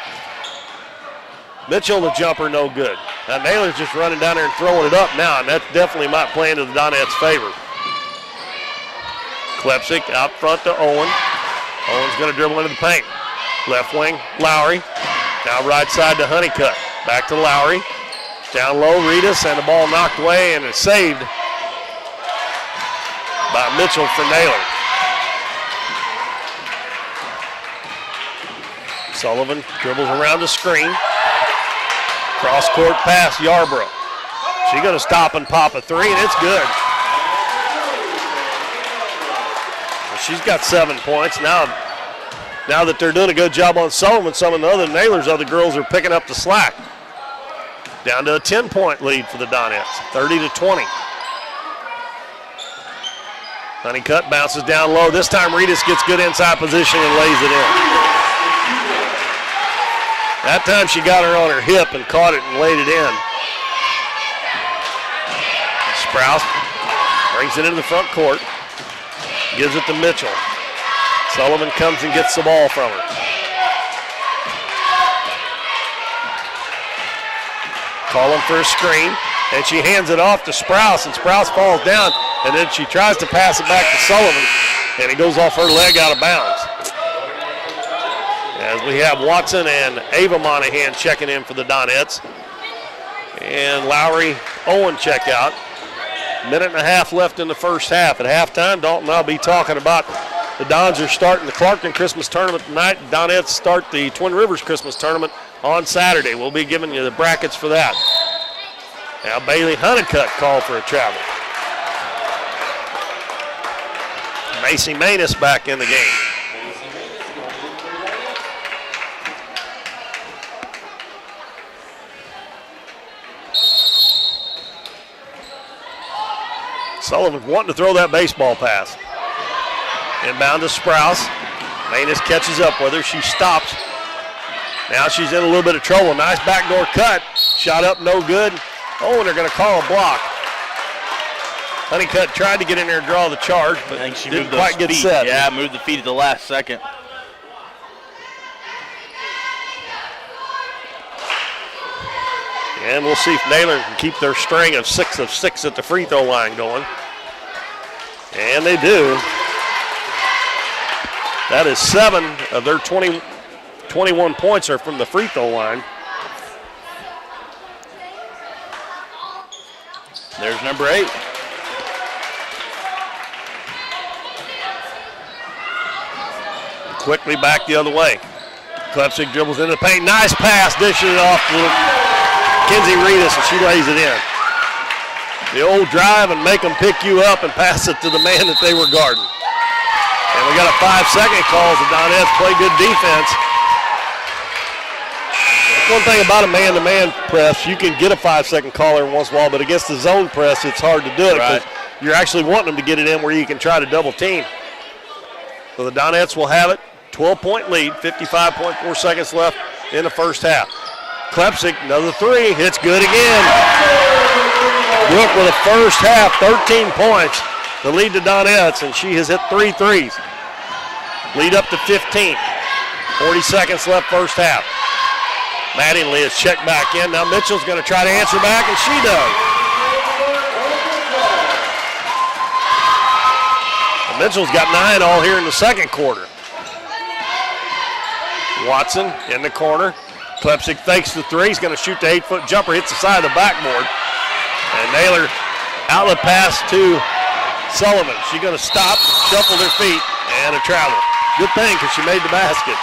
Mitchell, the jumper, no good. Now Naylor's just running down there and throwing it up now, and that definitely might play into the Donettes' favor. Klepsik out front to Owen. Owen's going to dribble into the paint. Left wing, Lowry. Now right side to Honeycutt. Back to Lowry. Down low, Reedus, and the ball knocked away, and it's saved by Mitchell for Naylor. Sullivan dribbles around the screen. Cross-court pass, Yarbrough. She's going to stop and pop a three, and it's good. She's got 7 points. Now that they're doing a good job on Sullivan, some of the other Naylor's other girls are picking up the slack. Down to a 10-point lead for the Donettes, 30-20. Honeycutt bounces down low. This time Reedus gets good inside position and lays it in. That time she got her on her hip and caught it and laid it in. Sprouse brings it into the front court. Gives it to Mitchell. Sullivan comes and gets the ball from her. Calling for a screen, and she hands it off to Sprouse, and Sprouse falls down, and then she tries to pass it back to Sullivan, and it goes off her leg out of bounds. As we have Watson and Ava Monahan checking in for the Donettes. And Lowry, Owen check out. Minute and a half left in the first half. At halftime, Dalton and I'll be talking about the Dons are starting the Clarkton Christmas Tournament tonight. The Donettes start the Twin Rivers Christmas Tournament on Saturday. We'll be giving you the brackets for that. Now Bailey Honeycutt called for a travel. Macy Manus back in the game. Sullivan wanting to throw that baseball pass. Inbound to Sprouse. Manus catches up with her. She stops. Now she's in a little bit of trouble. Nice backdoor cut. Shot up, no good. Oh, and they're going to call a block. Honeycutt tried to get in there and draw the charge, but I think she didn't moved quite get feet. set. Yeah, moved the feet at the last second. And we'll see if Naylor can keep their string of 6 of 6 at the free throw line going. And they do. That is 7 of their 21 points are from the free throw line. There's number 8. Quickly back the other way. Klepsik dribbles into the paint. Nice pass, dishes it off to Kenzie Reedus, and she lays it in. The old drive and make them pick you up and pass it to the man that they were guarding. And we got a 5-second call. The Donettes play good defense. One thing about a man-to-man press, you can get a 5-second call every once in a while, but against the zone press, it's hard to do it because you're actually wanting them to get it in where you can try to double team. So the Donettes will have it. 12-point lead, 55.4 seconds left in the first half. Klepsik, another three, hits good again. Brooke with a first half, 13 points to lead the Donettes, and she has hit 3 threes. Lead up to 15. 40 seconds left first half. Mattingly is checked back in. Now Mitchell's going to try to answer back, and she does. And Mitchell's got 9 all here in the second quarter. Watson in the corner. Klepsik fakes the three. He's going to shoot the 8-foot jumper, hits the side of the backboard. And Naylor, outlet pass to Sullivan. She's going to stop, shuffle their feet, and a travel. Good thing because she made the basket.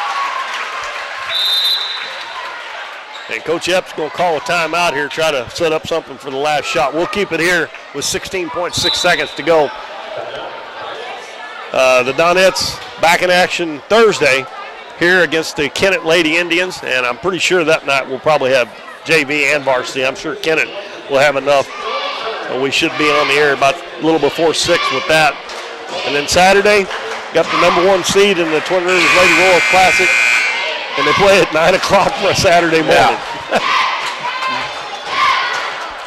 And Coach Epps going to call a timeout here, try to set up something for the last shot. We'll keep it here with 16.6 seconds to go. The Donettes back in action Thursday here against the Kennett Lady Indians, and I'm pretty sure that night we'll probably have JV and varsity. I'm sure Kennett will have enough. We should be on the air about a little before 6 with that. And then Saturday, got the #1 seed in the Twin Rivers Lady Royal Classic, and they play at 9 o'clock for a Saturday morning. Yeah.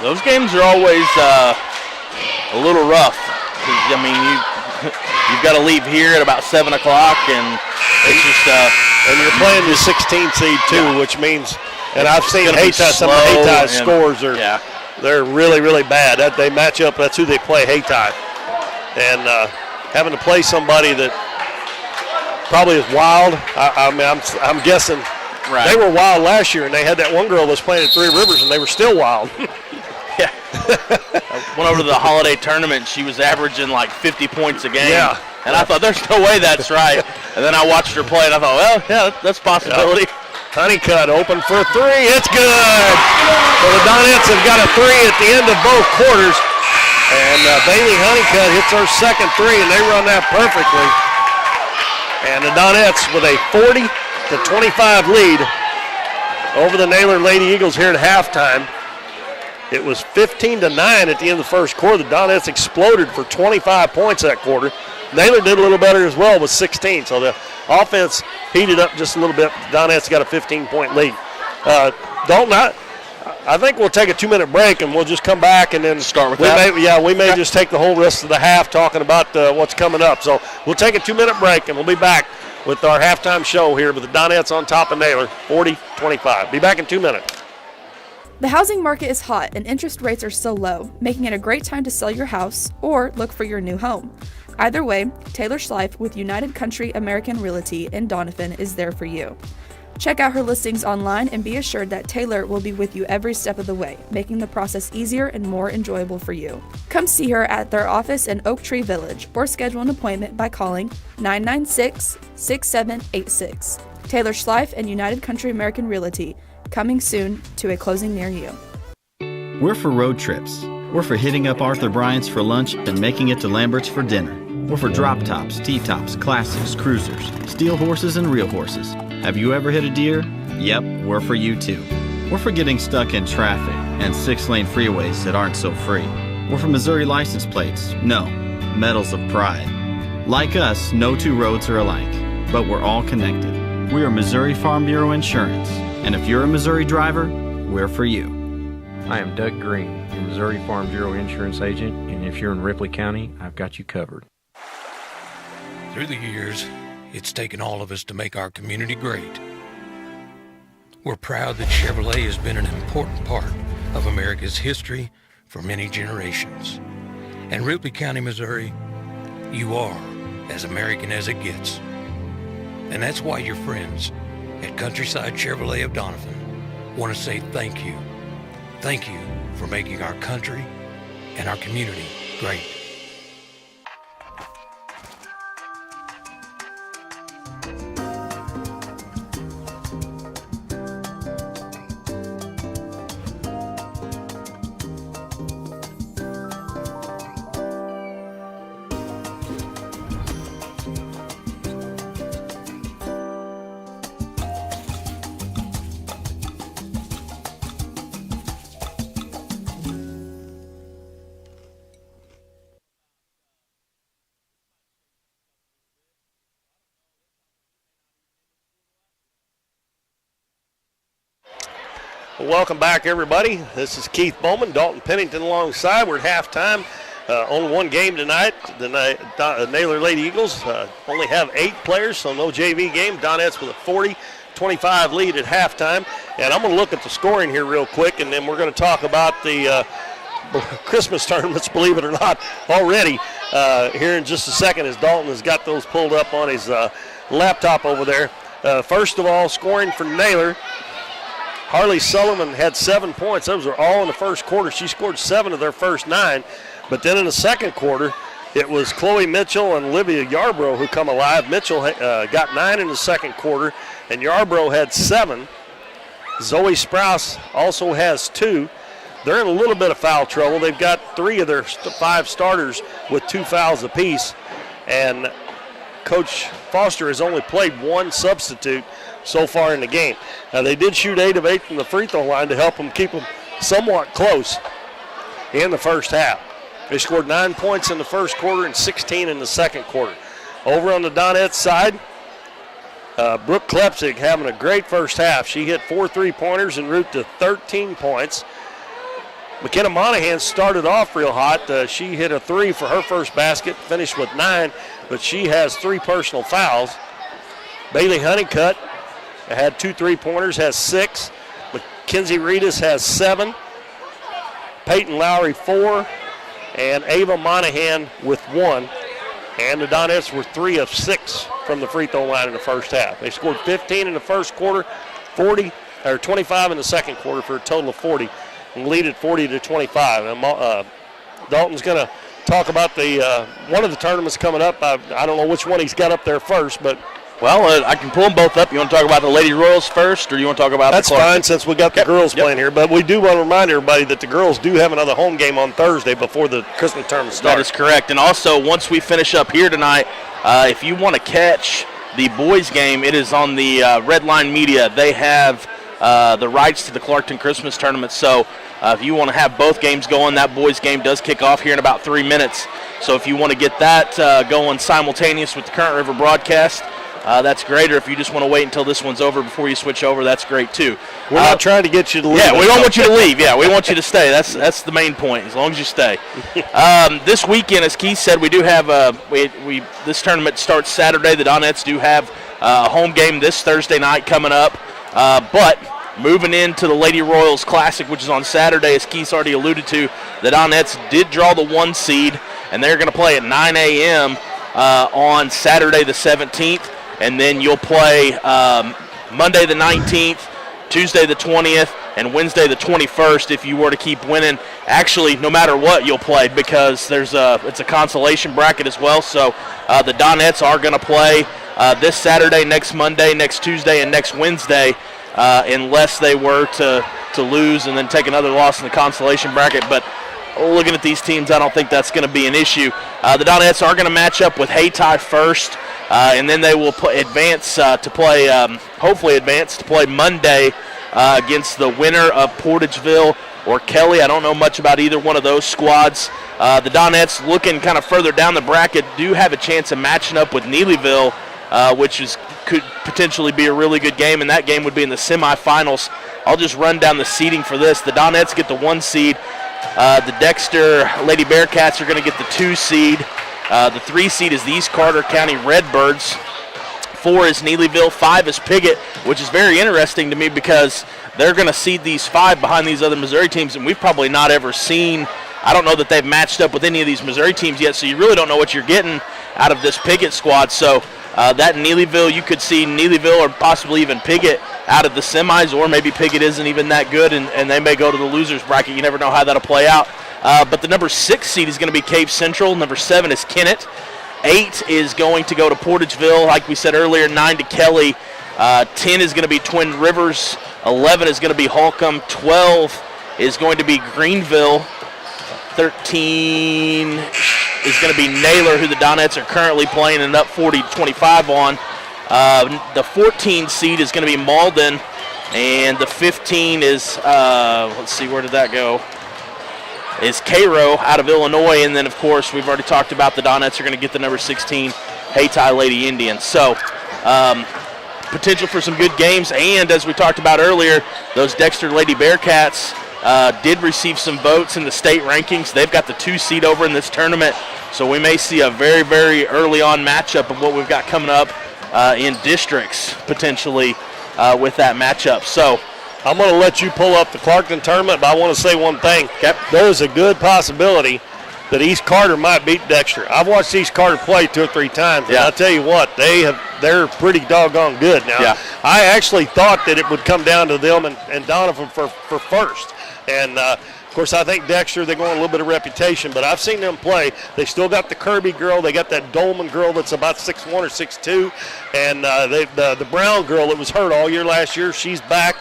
Those games are always a little rough. I mean, you've got to leave here at about 7 o'clock, and it's just and you're playing the 16 seed too, yeah. Which means, and I've seen some of slow Haytai's scores are they're really, really bad. They match up. That's who they play, Haytai, and having to play somebody that probably is wild. I mean, I'm guessing they were wild last year, and they had that one girl that's playing at Three Rivers, and they were still wild. Yeah. I went over to the holiday tournament. She was averaging like 50 points a game. Yeah. And I thought, there's no way that's right. And then I watched her play, and I thought, well, yeah, that's a possibility. Yeah. Honeycutt open for a three. It's good. So the Donettes have got a three at the end of both quarters. And Bailey Honeycutt hits her second three, and they run that perfectly. And the Donettes with a 40-25 lead over the Naylor Lady Eagles here at halftime. It was 15-9 at the end of the first quarter. The Donettes exploded for 25 points that quarter. Naylor did a little better as well with 16. So the offense heated up just a little bit. The Donettes got a 15-point lead. Dalton, I think we'll take a 2-minute break and we'll just come back and then start with that. We may just take the whole rest of the half talking about what's coming up. So we'll take a 2-minute break and we'll be back with our halftime show here with the Donettes on top of Naylor, 40-25. Be back in 2 minutes. The housing market is hot and interest rates are so low, making it a great time to sell your house or look for your new home. Either way, Taylor Schleif with United Country American Realty in Doniphan is there for you. Check out her listings online and be assured that Taylor will be with you every step of the way, making the process easier and more enjoyable for you. Come see her at their office in Oak Tree Village or schedule an appointment by calling 996-6786. Taylor Schleif and United Country American Realty, coming soon to a closing near you. We're for road trips. We're for hitting up Arthur Bryant's for lunch and making it to Lambert's for dinner. We're for drop tops, T-tops, classics, cruisers, steel horses, and real horses. Have you ever hit a deer? Yep, we're for you too. We're for getting stuck in traffic and 6-lane freeways that aren't so free. We're for Missouri license plates. No, medals of pride. Like us, no two roads are alike, but we're all connected. We are Missouri Farm Bureau Insurance, and if you're a Missouri driver, we're for you. I am Doug Green, your Missouri Farm Bureau Insurance agent, and if you're in Ripley County, I've got you covered. Through the years, it's taken all of us to make our community great. We're proud that Chevrolet has been an important part of America's history for many generations. And Ripley County, Missouri, you are as American as it gets. And that's why your friends at Countryside Chevrolet of Doniphan want to say thank you. Thank you for making our country and our community great. Welcome back, everybody. This is Keith Bowman, Dalton Pennington alongside. We're at halftime. Only one game tonight. The Naylor Lady Eagles only have 8 players, so no JV game. Donettes with a 40-25 lead at halftime. And I'm going to look at the scoring here real quick, and then we're going to talk about the Christmas tournaments, believe it or not, already here in just a second as Dalton has got those pulled up on his laptop over there. First of all, scoring for Naylor, Harley Sullivan had 7 points. Those were all in the first quarter. She scored 7 of their first 9. But then in the second quarter, it was Chloe Mitchell and Olivia Yarbrough who come alive. Mitchell got 9 in the second quarter, and Yarbrough had 7. Zoe Sprouse also has 2. They're in a little bit of foul trouble. They've got 3 of their 5 starters with 2 fouls apiece, and Coach Foster has only played 1 substitute so far in the game. Now, they did shoot 8 of 8 from the free throw line to help them keep them somewhat close in the first half. They scored 9 points in the first quarter and 16 in the second quarter. Over on the Donettes side, Brooke Klepsig having a great first half. She hit 4 3-pointers en route to 13 points. McKenna Monahan started off real hot. She hit a 3 for her first basket, finished with 9, but she has 3 personal fouls. Bailey Honeycutt had 2 3-pointers, has 6. Mackenzie Reedus has 7. Peyton Lowry 4. And Ava Monahan with 1. And the Donettes were 3 of 6 from the free throw line in the first half. They scored 15 in the first quarter, 25 in the second quarter for a total of 40, and lead at 40-25. And Dalton's going to talk about the one of the tournaments coming up. I don't know which one he's got up there first, but well, I can pull them both up. You want to talk about the Lady Royals first, or you want to talk about that's the Clark? Fine, since we got the girls playing here. But we do want to remind everybody that the girls do have another home game on Thursday before the Christmas tournament starts. That is correct. And also, once we finish up here tonight, if you want to catch the boys' game, it is on the Red Line Media. They have the rights to the Clarkton Christmas tournament. So if you want to have both games going, that boys' game does kick off here in about 3 minutes. So if you want to get that going simultaneous with the Current River broadcast, that's great. Or if you just want to wait until this one's over before you switch over, that's great too. We're not trying to get you to leave. Yeah, we don't want you to leave. Yeah, we want you to stay. That's the main point, as long as you stay. This weekend, as Keith said, we do have this tournament starts Saturday. The Donettes do have a home game this Thursday night coming up. But moving into the Lady Royals Classic, which is on Saturday, as Keith's already alluded to, the Donettes did draw the 1 seed, and they're going to play at 9 a.m. On Saturday the 17th. And then you'll play Monday the 19th, Tuesday the 20th, and Wednesday the 21st if you were to keep winning. Actually, no matter what, you'll play because it's a consolation bracket as well. So the Donettes are going to play this Saturday, next Monday, next Tuesday, and next Wednesday unless they were to lose and then take another loss in the consolation bracket. But looking at these teams, I don't think that's going to be an issue. The Donettes are going to match up with Hayti first. And then they will hopefully advance to play Monday against the winner of Portageville or Kelly. I don't know much about either one of those squads. The Donettes, looking kind of further down the bracket, do have a chance of matching up with Neelyville, which could potentially be a really good game, and that game would be in the semifinals. I'll just run down the seeding for this. The Donettes get the 1 seed. The Dexter Lady Bearcats are going to get the 2 seed. The 3 seed is the East Carter County Redbirds. 4 is Neelyville. 5 is Piggott, which is very interesting to me because they're going to seed these 5 behind these other Missouri teams, and we've probably not ever seen. I don't know that they've matched up with any of these Missouri teams yet, so you really don't know what you're getting out of this Piggott squad. So that Neelyville, you could see Neelyville or possibly even Piggott out of the semis, or maybe Piggott isn't even that good, and they may go to the losers bracket. You never know how that'll play out. But the number 6 seed is going to be Cave Central. Number 7 is Kennett. 8 is going to go to Portageville. Like we said earlier, 9 to Kelly. 10 is going to be Twin Rivers. 11 is going to be Holcomb. 12 is going to be Greenville. 13 is going to be Naylor, who the Donettes are currently playing and up 40-25 on. The 14 seed is going to be Malden. And the 15 is, let's see, where did that go? Is Cairo out of Illinois, and then, of course, we've already talked about the Donettes are going to get the number 16 Hayti Lady Indians. So, potential for some good games, and as we talked about earlier, those Dexter Lady Bearcats did receive some votes in the state rankings. They've got the 2 seed over in this tournament, so we may see a very, very early on matchup of what we've got coming up in districts, potentially, with that matchup. So, I'm going to let you pull up the Clarkton tournament, but I want to say one thing. Okay. There is a good possibility that East Carter might beat Dexter. I've watched East Carter play 2 or 3 times, and I'll tell you what, they're pretty doggone good now. Yeah. I actually thought that it would come down to them and Doniphan for first. And, of course, I think Dexter, they're going a little bit of reputation, but I've seen them play. They still got the Kirby girl. They got that Dolman girl that's about 6'1" or 6'2", and the Brown girl that was hurt all year last year, she's back,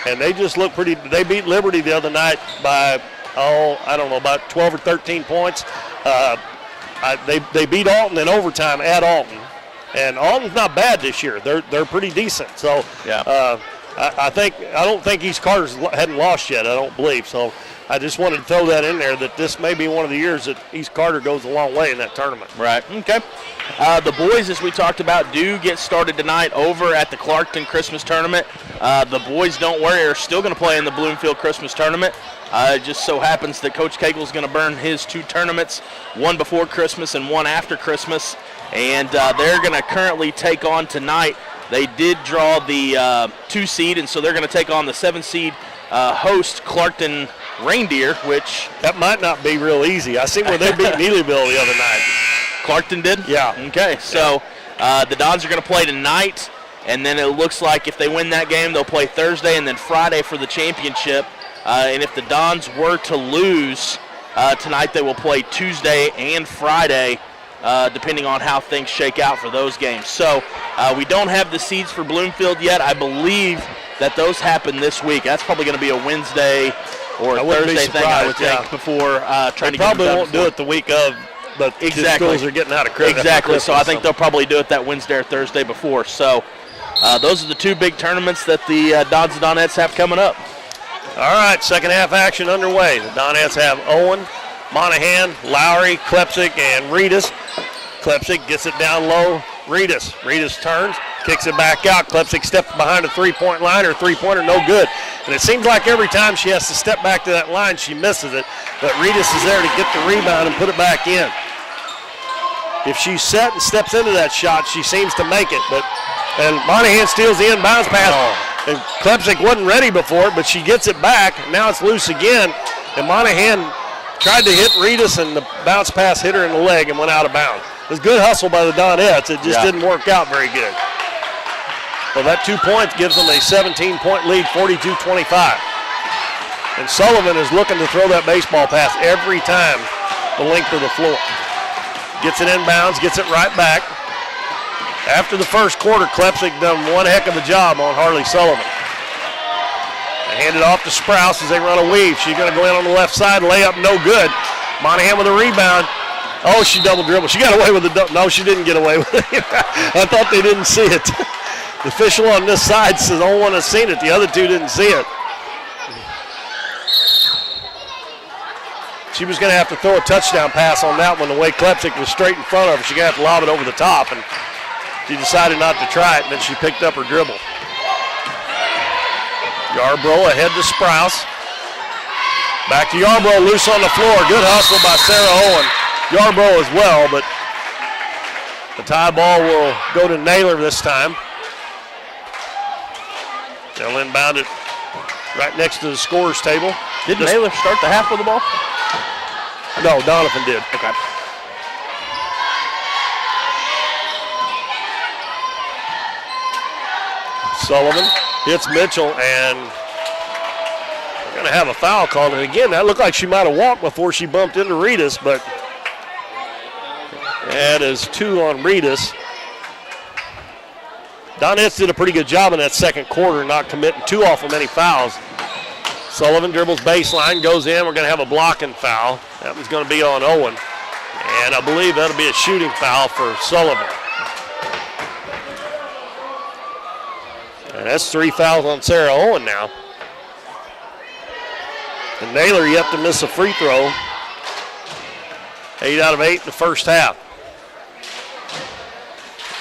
and they just look pretty. They beat Liberty the other night by, I don't know, about 12 or 13 points. They beat Alton in overtime at Alton, and Alton's not bad this year. They're pretty decent. So I don't think East Carter's hadn't lost yet. I don't believe so. I just wanted to throw that in there that this may be one of the years that East Carter goes a long way in that tournament. Right. Okay. The boys, as we talked about, do get started tonight over at the Clarkton Christmas Tournament. The boys, don't worry, are still going to play in the Bloomfield Christmas Tournament. It just so happens that Coach Cagle's going to burn his 2 tournaments, one before Christmas and one after Christmas, and they're going to currently take on tonight. They did draw the 2 seed, and so they're going to take on the 7 seed host Clarkton Reindeer, which that might not be real easy. I seen where they beat Neelyville the other night. Clarkton did? Yeah. Okay, so the Dons are going to play tonight, and then it looks like if they win that game, they'll play Thursday and then Friday for the championship. And if the Dons were to lose tonight, they will play Tuesday and Friday, depending on how things shake out for those games. So we don't have the seeds for Bloomfield yet. I believe that those happen this week. That's probably going to be a Wednesday or a Thursday thing, I would think, before trying to get probably won't do it the week of, but exactly. Schools are getting out of Christmas. Exactly, so I think they'll probably do it that Wednesday or Thursday before. So those are the 2 big tournaments that the Dons and Donettes have coming up. All right, second half action underway. The Donettes have Owen, Monahan, Lowry, Klepsik, and Reedus. Klepsik gets it down low. Reedus turns, kicks it back out. Klepsik steps behind a 3-point line. Her 3-pointer, no good. And it seems like every time she has to step back to that line, she misses it. But Reedus is there to get the rebound and put it back in. If she's set and steps into that shot, she seems to make it. And Monahan steals the inbounds pass. And Klepsik wasn't ready before it, but she gets it back. Now it's loose again. And Monahan tried to hit Reedus, and the bounce pass hit her in the leg and went out of bounds. It was good hustle by the Donettes. It just didn't work out very good. Well, that 2 points gives them a 17-point lead, 42-25. And Sullivan is looking to throw that baseball pass every time the length of the floor. Gets it inbounds, gets it right back. After the first quarter, Klepsik done one heck of a job on Harley Sullivan. They hand it off to Sprouse as they run a weave. She's going to go in on the left side, layup no good. Monahan with a rebound. Oh, she double dribbled. She got away with the double. No, she didn't get away with it. I thought they didn't see it. The official on this side says the only one has seen it. The other 2 didn't see it. She was going to have to throw a touchdown pass on that one the way Klepsik was straight in front of her. She got to lob it over the top, and she decided not to try it, and then she picked up her dribble. Yarbrough ahead to Sprouse. Back to Yarbrough, loose on the floor. Good hustle by Sarah Owen. Yarbrough as well, but the tie ball will go to Naylor this time. They'll inbound it right next to the scorer's table. Did Naylor start the half with the ball? No, Doniphan did. Okay. Sullivan hits Mitchell, and we're going to have a foul called. And again, that looked like she might have walked before she bumped into Reedus, but that is 2 on Reedus. Donettes did a pretty good job in that second quarter, not committing too awful many fouls. Sullivan dribbles baseline, goes in. We're going to have a blocking foul. That one's going to be on Owen. And I believe that'll be a shooting foul for Sullivan. And that's 3 fouls on Sarah Owen now. And Naylor yet to miss a free throw. 8 out of 8 in the first half.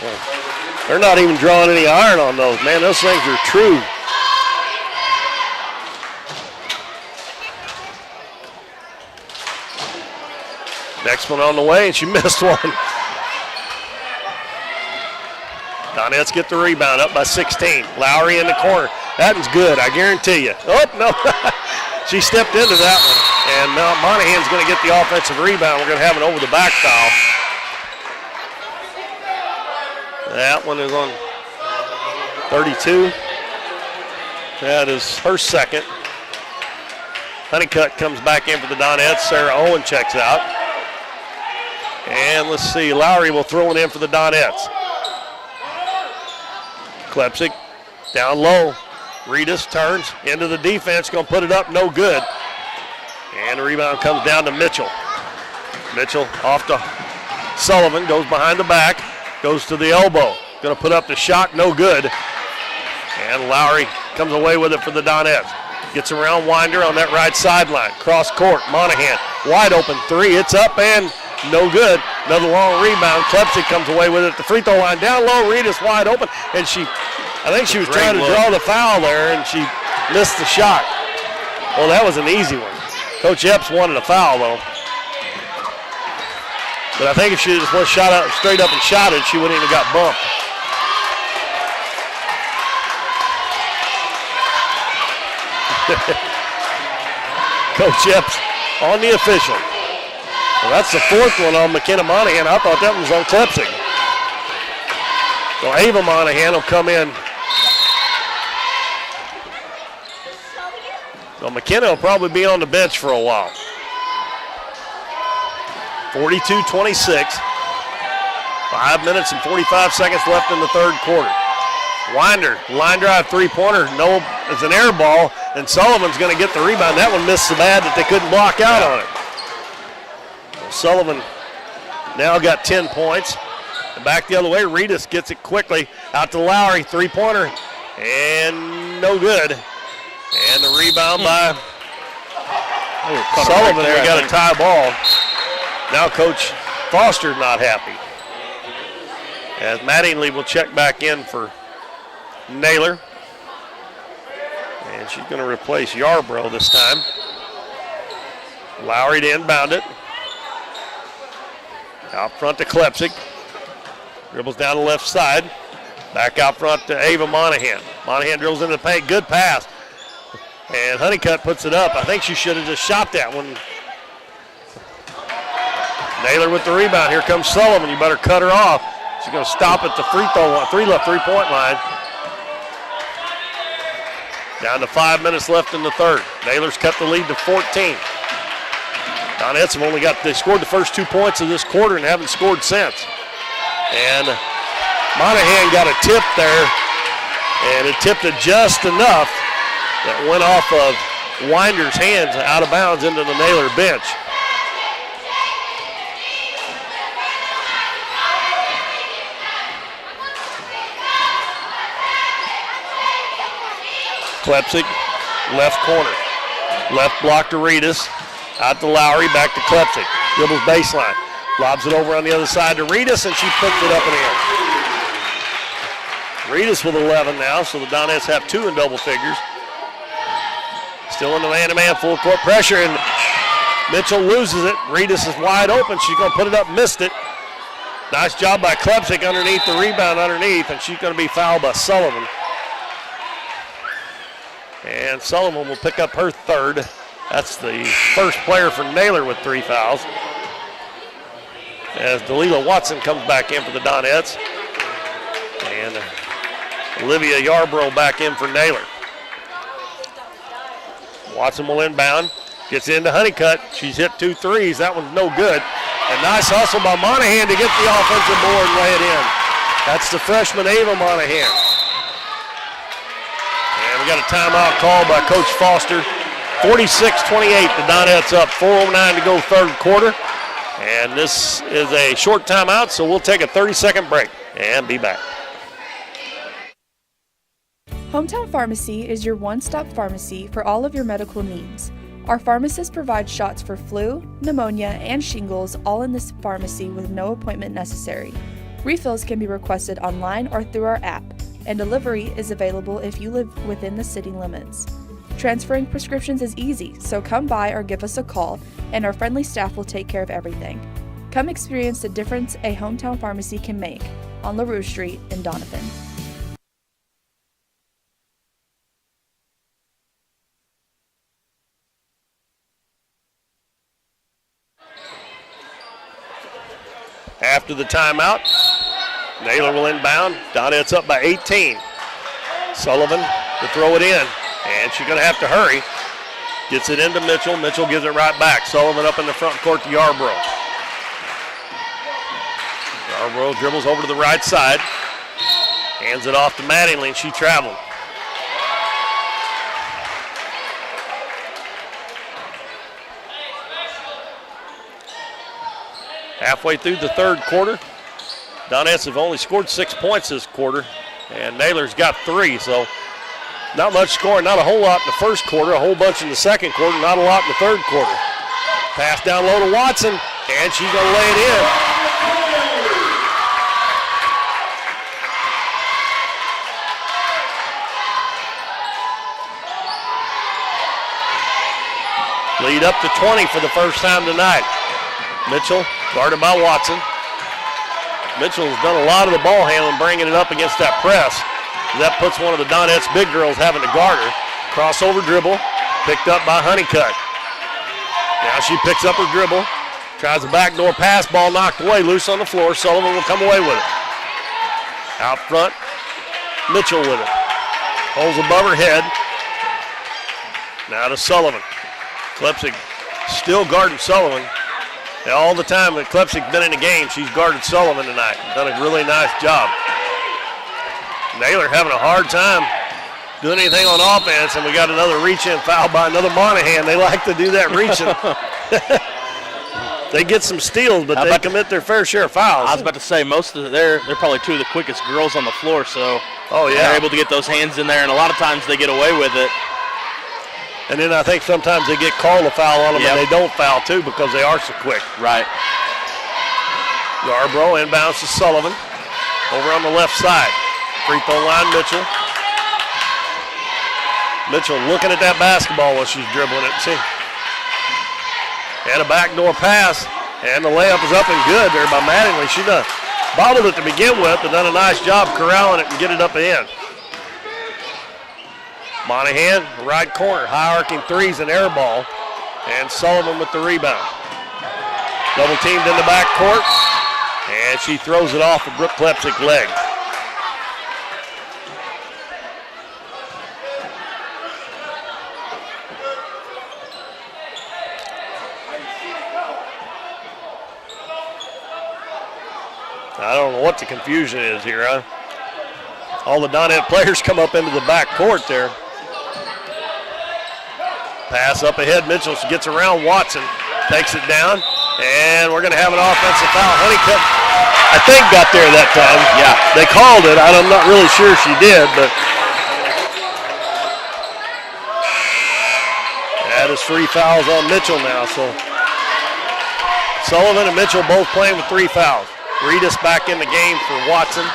Well, they're not even drawing any iron on those. Man, those things are true. Next one on the way, and she missed one. Donettes get the rebound, up by 16. Lowry in the corner. That one's good, I guarantee you. Oh, no. She stepped into that one. And now Monahan's going to get the offensive rebound. We're going to have an over-the-back foul. That one is on 32. That is her second. Honeycutt comes back in for the Donettes. Sarah Owen checks out. And let's see, Lowry will throw it in for the Donettes. Klepsik down low. Reedus turns into the defense, going to put it up, no good. And the rebound comes down to Mitchell. Mitchell off to Sullivan, goes behind the back, goes to the elbow. Going to put up the shot, no good. And Lowry comes away with it for the Donettes. Gets around Winder on that right sideline. Cross court, Monahan, wide open three. It's up and no good. Another long rebound. Klepsik comes away with it at the free throw line. Down low, Reedus wide open. And I think she was trying to draw the foul there, and she missed the shot. Well, that was an easy one. Coach Epps wanted a foul, though. But I think if she just went straight up and shot it, she wouldn't even got bumped. Coach Epps on the official. Well, that's the fourth one on McKenna Monahan. I thought that one was on Klepsik. So Ava Monahan will come in. So McKenna will probably be on the bench for a while. 42-26. 5 minutes and 45 seconds left in the third quarter. Winder, line drive three-pointer. No, it's an air ball, and Sullivan's going to get the rebound. That one missed so bad that they couldn't block out on it. Well, Sullivan now got 10 points. And back the other way, Reedus gets it quickly out to Lowry, three-pointer, and no good. And the rebound by Sullivan. They got a tie ball. Now Coach Foster's not happy. As Mattingly will check back in for Naylor. And she's going to replace Yarbrough this time. Lowry to inbound it. Out front to Klepsik. Dribbles down the left side. Back out front to Ava Monahan. Monahan drills into the paint. Good pass. And Honeycutt puts it up. I think she should have just shot that one. Naylor with the rebound. Here comes Sullivan. You better cut her off. She's going to stop at the three-point line. Down to 5 minutes left in the third. Naylor's cut the lead to 14. Donettes have they scored the first 2 points of this quarter and haven't scored since. And Monahan got a tip there, and it tipped it just enough that went off of Winder's hands out of bounds into the Naylor bench. Klepsik, left corner. Left block to Reedus. Out to Lowry, back to Klepsik. Dribbles baseline. Lobs it over on the other side to Reedus, and she picked it up and in. Reedus with 11 now, so the Donettes have 2 in double figures. Still in the man-to-man, full court pressure, and Mitchell loses it. Reedus is wide open. She's going to put it up, missed it. Nice job by Klepsik underneath the rebound underneath, and she's going to be fouled by Sullivan. And Sullivan will pick up her third. That's the first player for Naylor with 3 fouls. As Delilah Watson comes back in for the Donettes. And Olivia Yarbrough back in for Naylor. Watson will inbound. Gets into Honeycutt. She's hit 2 threes. That one's no good. A nice hustle by Monahan to get the offensive board and lay it in. That's the freshman Ava Monahan. And we got a timeout call by Coach Foster. 46-28, the Donettes up. 4:09 to go third quarter. And this is a short timeout, so we'll take a 30-second break and be back. Hometown Pharmacy is your one-stop pharmacy for all of your medical needs. Our pharmacists provide shots for flu, pneumonia, and shingles all in this pharmacy with no appointment necessary. Refills can be requested online or through our app, and delivery is available if you live within the city limits. Transferring prescriptions is easy, so come by or give us a call, and our friendly staff will take care of everything. Come experience the difference a hometown pharmacy can make on LaRue Street in Doniphan. After the timeout, Naylor will inbound. Donettes up by 18. Sullivan to throw it in, and she's going to have to hurry. Gets it into Mitchell. Mitchell gives it right back. Sullivan up in the front court to Yarbrough. Yarbrough dribbles over to the right side. Hands it off to Mattingly, and she traveled. Halfway through the third quarter, Donettes have only scored 6 points this quarter, and Naylor's got 3, so not much scoring, not a whole lot in the first quarter, a whole bunch in the second quarter, not a lot in the third quarter. Pass down low to Watson, and she's going to lay it in. Lead up to 20 for the first time tonight. Mitchell guarded by Watson. Mitchell has done a lot of the ball handling, bringing it up against that press. That puts one of the Donettes big girls having to guard her. Crossover dribble, picked up by Honeycutt. Now she picks up her dribble, tries a backdoor pass, ball knocked away, loose on the floor. Sullivan will come away with it. Out front, Mitchell with it. Holds above her head. Now to Sullivan. Klepsik still guarding Sullivan. All the time that Klepsik's been in the game, she's guarded Sullivan tonight. Done a really nice job. Naylor having a hard time doing anything on offense, and we got another reach-in foul by another Monahan. They like to do that reaching. They get some steals, but they commit their fair share of fouls. I was about to say, most of they're probably two of the quickest girls on the floor, so they're able to get those hands in there, and a lot of times they get away with it. And then I think sometimes they get called a foul on them, and they don't foul too because they are so quick. Right. Yarbrough inbounds to Sullivan over on the left side. Free throw line, Mitchell. Mitchell looking at that basketball while she's dribbling it. See? And a backdoor pass, and the layup is up and good there by Mattingly. She done bobbled it to begin with, but done a nice job corralling it and get it up and in. Monahan, right corner, high arcing threes and air ball, and Sullivan with the rebound. Double teamed in the back court, and she throws it off of Brooke Klepsik's leg. I don't know what the confusion is here, huh? All the Donette players come up into the back court there. Pass up ahead, Mitchell gets around Watson, takes it down, and we're going to have an offensive foul. Honeycutt, I think, got there that time. Yeah. They called it. I'm not really sure she did, but that is 3 fouls on Mitchell now. So Sullivan and Mitchell both playing with 3 fouls. Reedus back in the game for Watson.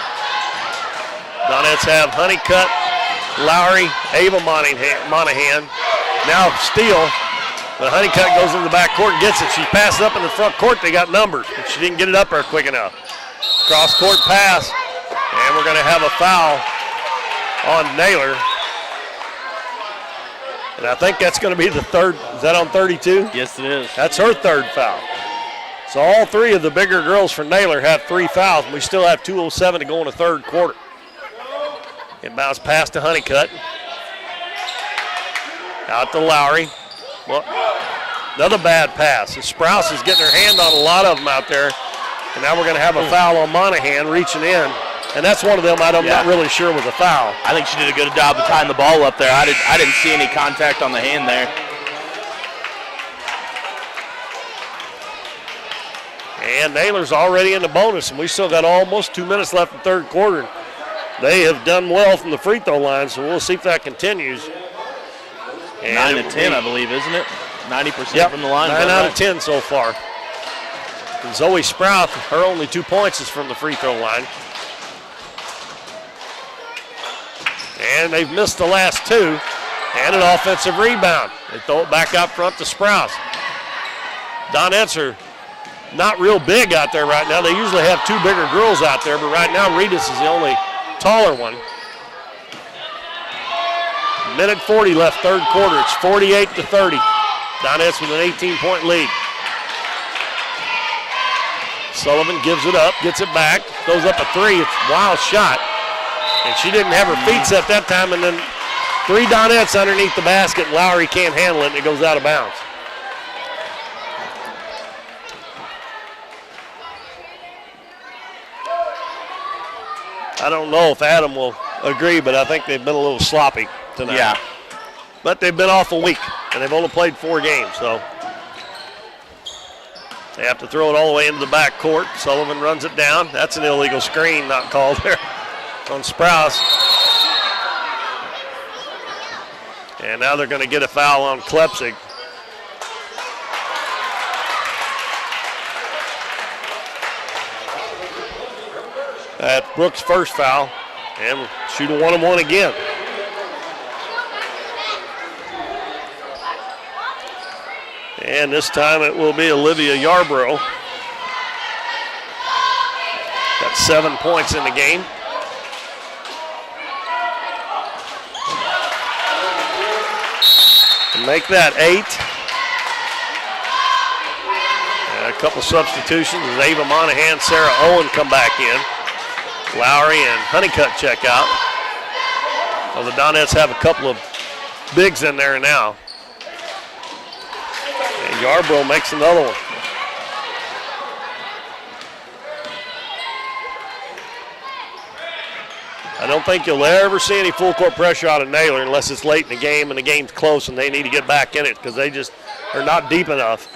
Donettes have Honeycutt, Lowry, Ava Monahan. Now steal, but Honeycutt goes into the back court and gets it. She passed up in the front court. They got numbers, but she didn't get it up there quick enough. Cross court pass, and we're going to have a foul on Naylor. And I think that's going to be the third. Is that on 32? Yes, it is. That's her third foul. So all 3 of the bigger girls for Naylor have 3 fouls, and we still have 2:07 to go in the third quarter. Inbounds pass to Honeycutt. Out to Lowry. Well, another bad pass. And Sprouse is getting her hand on a lot of them out there. And now we're going to have a foul on Monahan reaching in. And that's one of them I'm not really sure was a foul. I think she did a good job of tying the ball up there. I didn't see any contact on the hand there. And Naylor's already in the bonus, and we still got almost 2 minutes left in the third quarter. They have done well from the free throw line, so we'll see if that continues. And 9 to 10, I believe, isn't it? 90% from the line. 9 out of 10 so far. And Zoe Sprout, her only 2 points is from the free throw line. And they've missed the last 2. And an offensive rebound. They throw it back out front to Sprouse. Donettes are not real big out there right now. They usually have 2 bigger girls out there, but right now Reedus is the only taller one. Minute 40 left, third quarter. It's 48-30. Donettes with an 18-point lead. Sullivan gives it up, gets it back, goes up a three. It's a wild shot. And she didn't have her feet set that time, and then 3 Donettes underneath the basket. Lowry can't handle it, and it goes out of bounds. I don't know if Adam will agree, but I think they've been a little sloppy tonight. Yeah. But they've been awful weak, and they've only played 4 games, so they have to throw it all the way into the back court. Sullivan runs it down. That's an illegal screen, not called there on Sprouse. And now they're going to get a foul on Klepsig. That's Brooks' first foul, and shoot a 1-on-1 again. And this time it will be Olivia Yarbrough. Got 7 points in the game. To make that 8. And a couple substitutions as Ava Monahan, Sarah Owen come back in. Lowry and Honeycutt check out. Well, the Donettes have a couple of bigs in there now. And Yarbrough makes another one. I don't think you'll ever see any full court pressure out of Naylor unless it's late in the game and the game's close and they need to get back in it because they just are not deep enough.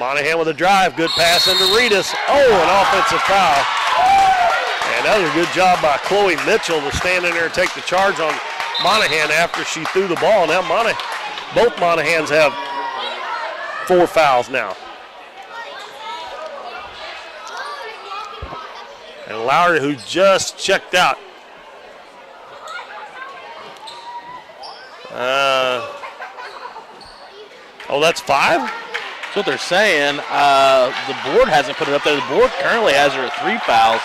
Monahan with a drive, good pass into Reedus. Oh, an offensive foul. And that was a good job by Chloe Mitchell to stand in there and take the charge on Monahan after she threw the ball. Now both Monahans have 4 fouls now. And Lowry, who just checked out. That's 5? That's what they're saying. The board hasn't put it up there. The board currently has her at 3 fouls.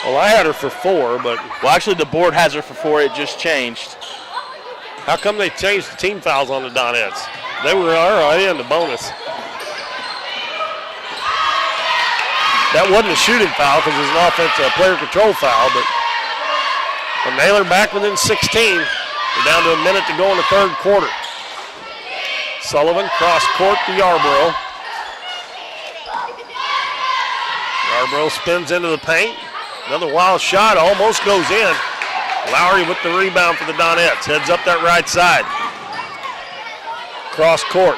Well, I had her for 4, but. Well, actually, the board has her for 4. It just changed. How come they changed the team fouls on the Donettes? They were already in the bonus. That wasn't a shooting foul because it was an offensive player control foul, but Naylor back within 16. We're down to a minute to go in the third quarter. Sullivan cross court to Yarbrough. Yarbrough spins into the paint. Another wild shot, almost goes in. Lowry with the rebound for the Donettes. Heads up that right side. Cross court.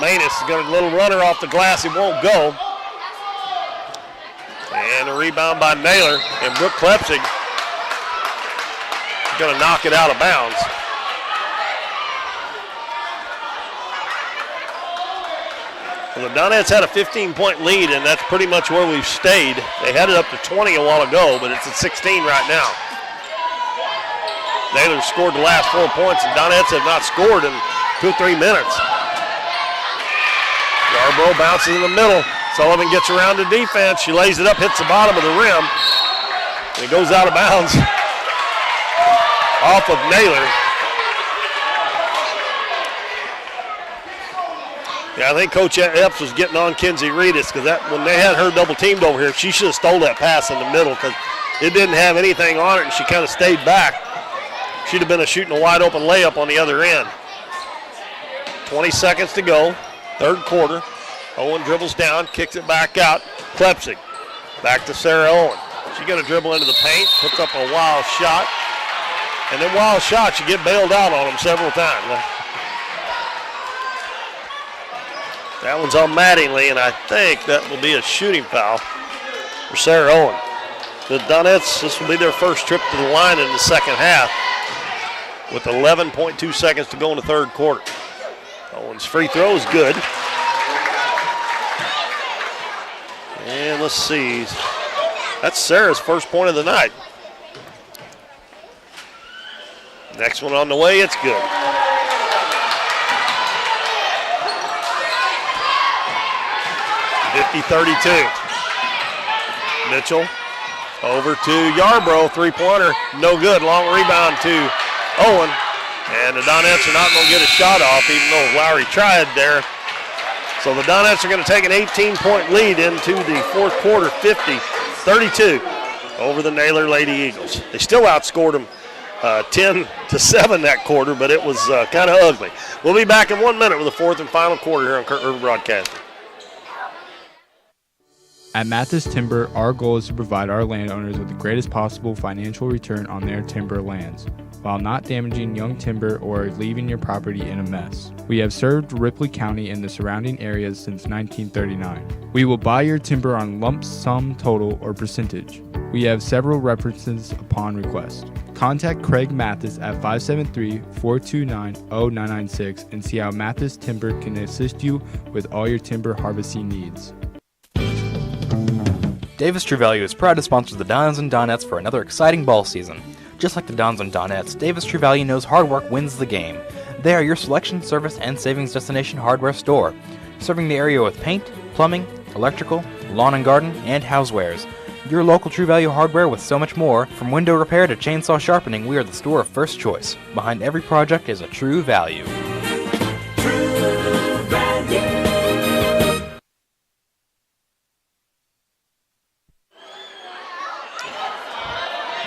Manus has got a little runner off the glass. He won't go. And a rebound by Naylor. And Brooke Klepsig is going to knock it out of bounds. Well, the Donettes had a 15-point lead, and that's pretty much where we've stayed. They had it up to 20 a while ago, but it's at 16 right now. Naylor scored the last 4 points, and Donettes have not scored in 2 or 3 minutes. Yarbrough bounces in the middle. Sullivan gets around to defense. She lays it up, hits the bottom of the rim. And it goes out of bounds off of Naylor. Yeah, I think Coach Epps was getting on Kenzie Reedus because when they had her double teamed over here, she should have stole that pass in the middle because it didn't have anything on it and she kind of stayed back. She'd have been shooting a wide open layup on the other end. 20 seconds to go, third quarter. Owen dribbles down, kicks it back out. Klepsig back to Sarah Owen. She's going to dribble into the paint, puts up a wild shot. And then wild shots, you get bailed out on them several times. That one's on Mattingly, and I think that will be a shooting foul for Sarah Owen. The Donettes, this will be their first trip to the line in the second half with 11.2 seconds to go in the third quarter. Owen's free throw is good. And let's see. That's Sarah's first point of the night. Next one on the way, it's good. (50-32). Mitchell over to Yarbrough, three-pointer, no good. Long rebound to Owen, and the Donettes are not going to get a shot off, even though Lowry tried there. So the Donettes are going to take an 18-point lead into the fourth quarter, 50-32 over the Naylor Lady Eagles. They still outscored them 10-7 that quarter, but it was kind of ugly. We'll be back in 1 minute with the fourth and final quarter here on Kurt River Broadcasting. At Mathis Timber, our goal is to provide our landowners with the greatest possible financial return on their timber lands, while not damaging young timber or leaving your property in a mess. We have served Ripley County and the surrounding areas since 1939. We will buy your timber on lump sum total or percentage. We have several references upon request. Contact Craig Mathis at 573-429-0996 and see how Mathis Timber can assist you with all your timber harvesting needs. Davis True Value is proud to sponsor the Dons and Donettes for another exciting ball season. Just like the Dons and Donettes, Davis True Value knows hard work wins the game. They are your selection, service, and savings destination hardware store, serving the area with paint, plumbing, electrical, lawn and garden, and housewares. Your local True Value hardware with so much more. From window repair to chainsaw sharpening, we are the store of first choice. Behind every project is a True Value. True Value.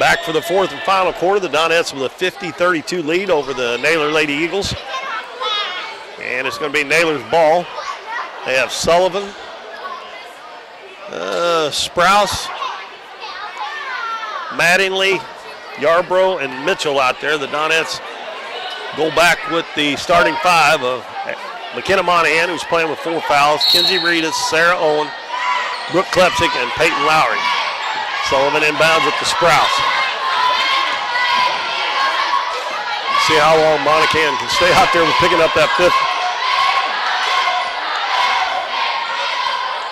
Back for the fourth and final quarter, the Donettes with a 50-32 lead over the Naylor Lady Eagles. And it's going to be Naylor's ball. They have Sullivan, Sprouse, Mattingly, Yarbrough, and Mitchell out there. The Donettes go back with the starting five of McKenna Monahan, who's playing with 4 fouls, Kinsey Reedus, Sarah Owen, Brooke Klepsick, and Peyton Lowry. Sullivan inbounds at the Sprouse. See how long Monahan can stay out there with picking up that fifth.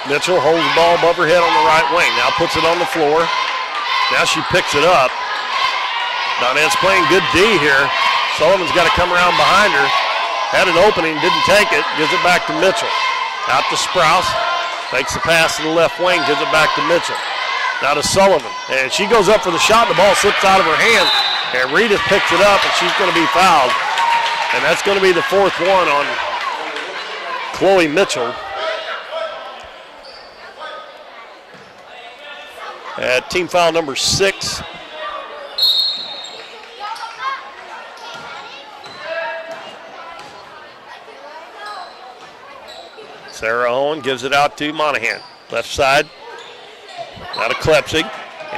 Mitchell holds the ball above her head on the right wing. Now puts it on the floor. Now she picks it up. Donettes playing good D here. Sullivan's got to come around behind her. Had an opening, didn't take it. Gives it back to Mitchell. Out to Sprouse. Makes the pass to the left wing. Gives it back to Mitchell. Now to Sullivan. And she goes up for the shot. The ball slips out of her hand. And Reedus picks it up, and she's going to be fouled. And that's going to be the fourth one on Chloe Mitchell. At team foul number 6. Sarah Owen gives it out to Monahan. Left side. Now to Klepsig.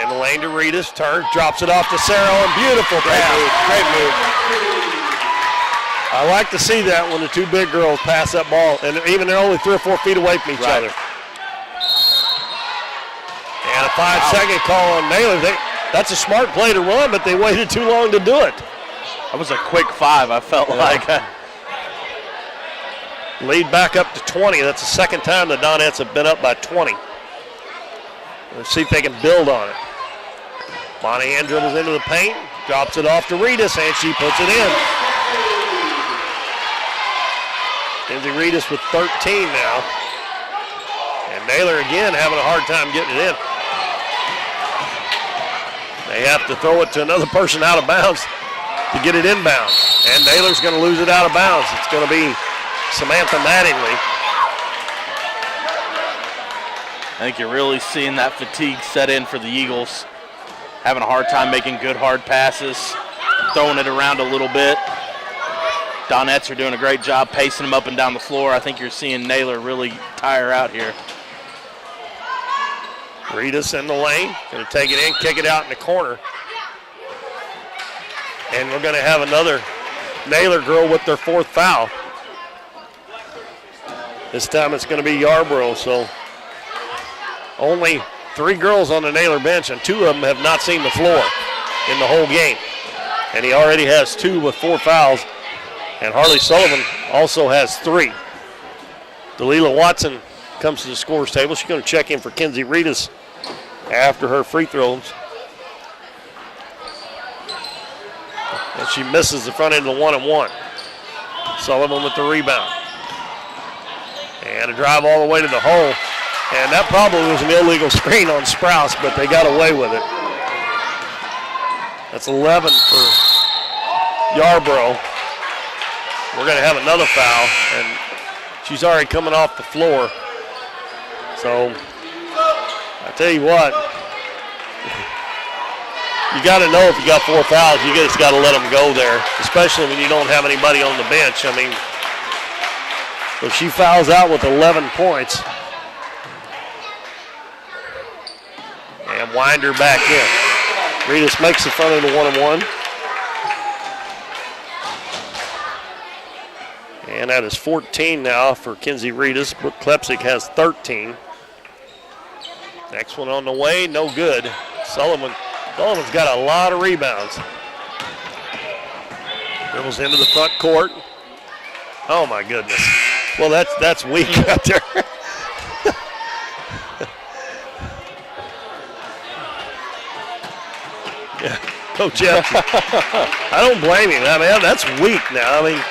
In the lane to Reedus. Turns, drops it off to Sarah Owen. Beautiful pass. Great move. I like to see that when the two big girls pass that ball, and even they're only 3 or 4 feet away from each other. And a 5-second call on Naylor. That's a smart play to run, but they waited too long to do it. That was a quick 5, I felt like. Lead back up to 20. That's the second time the Donettes have been up by 20. Let's see if they can build on it. Monahan dribbles into the paint, drops it off to Reedus, and she puts it in. Kinsey Reedus with 13 now. And Naylor again having a hard time getting it in. They have to throw it to another person out of bounds to get it inbounds. And Naylor's going to lose it out of bounds. It's going to be Samantha Mattingly. I think you're really seeing that fatigue set in for the Eagles. Having a hard time making good hard passes, throwing it around a little bit. Donettes are doing a great job pacing them up and down the floor. I think you're seeing Naylor really tire out here. Reedus in the lane, going to take it in, kick it out in the corner. And we're going to have another Naylor girl with their 4th foul. This time it's going to be Yarbrough, so only 3 girls on the Naylor bench, and 2 of them have not seen the floor in the whole game. And he already has 2 with 4 fouls, and Harley Sullivan also has 3. Delilah Watson comes to the scorer's table. She's going to check in for Kinsey Reedus after her free throws. And she misses the front end of the 1-and-1. Sullivan with the rebound. And a drive all the way to the hole. And that probably was an illegal screen on Sprouse, but they got away with it. That's 11 for Yarbrough. We're going to have another foul, and she's already coming off the floor. So I tell you what, you got to know if you got 4 fouls, you just got to let them go there, especially when you don't have anybody on the bench. I mean, if she fouls out with 11 points, and wind her back in. Reedus makes the front of the 1-on-1. And that is 14 now for Kinsey Reedus. Brooke Klepsik has 13. Next one on the way, no good. Sullivan's got a lot of rebounds. Dribbles into the front court. Oh my goodness. Well, that's weak out there. Yeah, Coach Epstein. I don't blame him. I mean, that's weak now. I mean,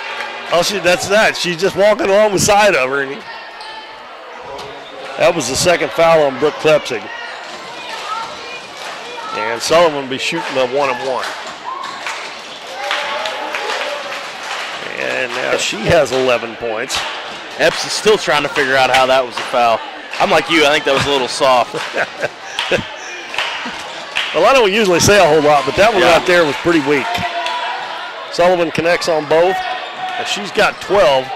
that's that. She's just walking along the side of her. And that was the second foul on Brooke Klepsik. And Sullivan will be shooting the 1-on-1. And now she has 11 points. Epps is still trying to figure out how that was a foul. I'm like you. I think that was a little soft. Well, I don't usually say a whole lot, but that one out there was pretty weak. Sullivan connects on both. And she's got 12.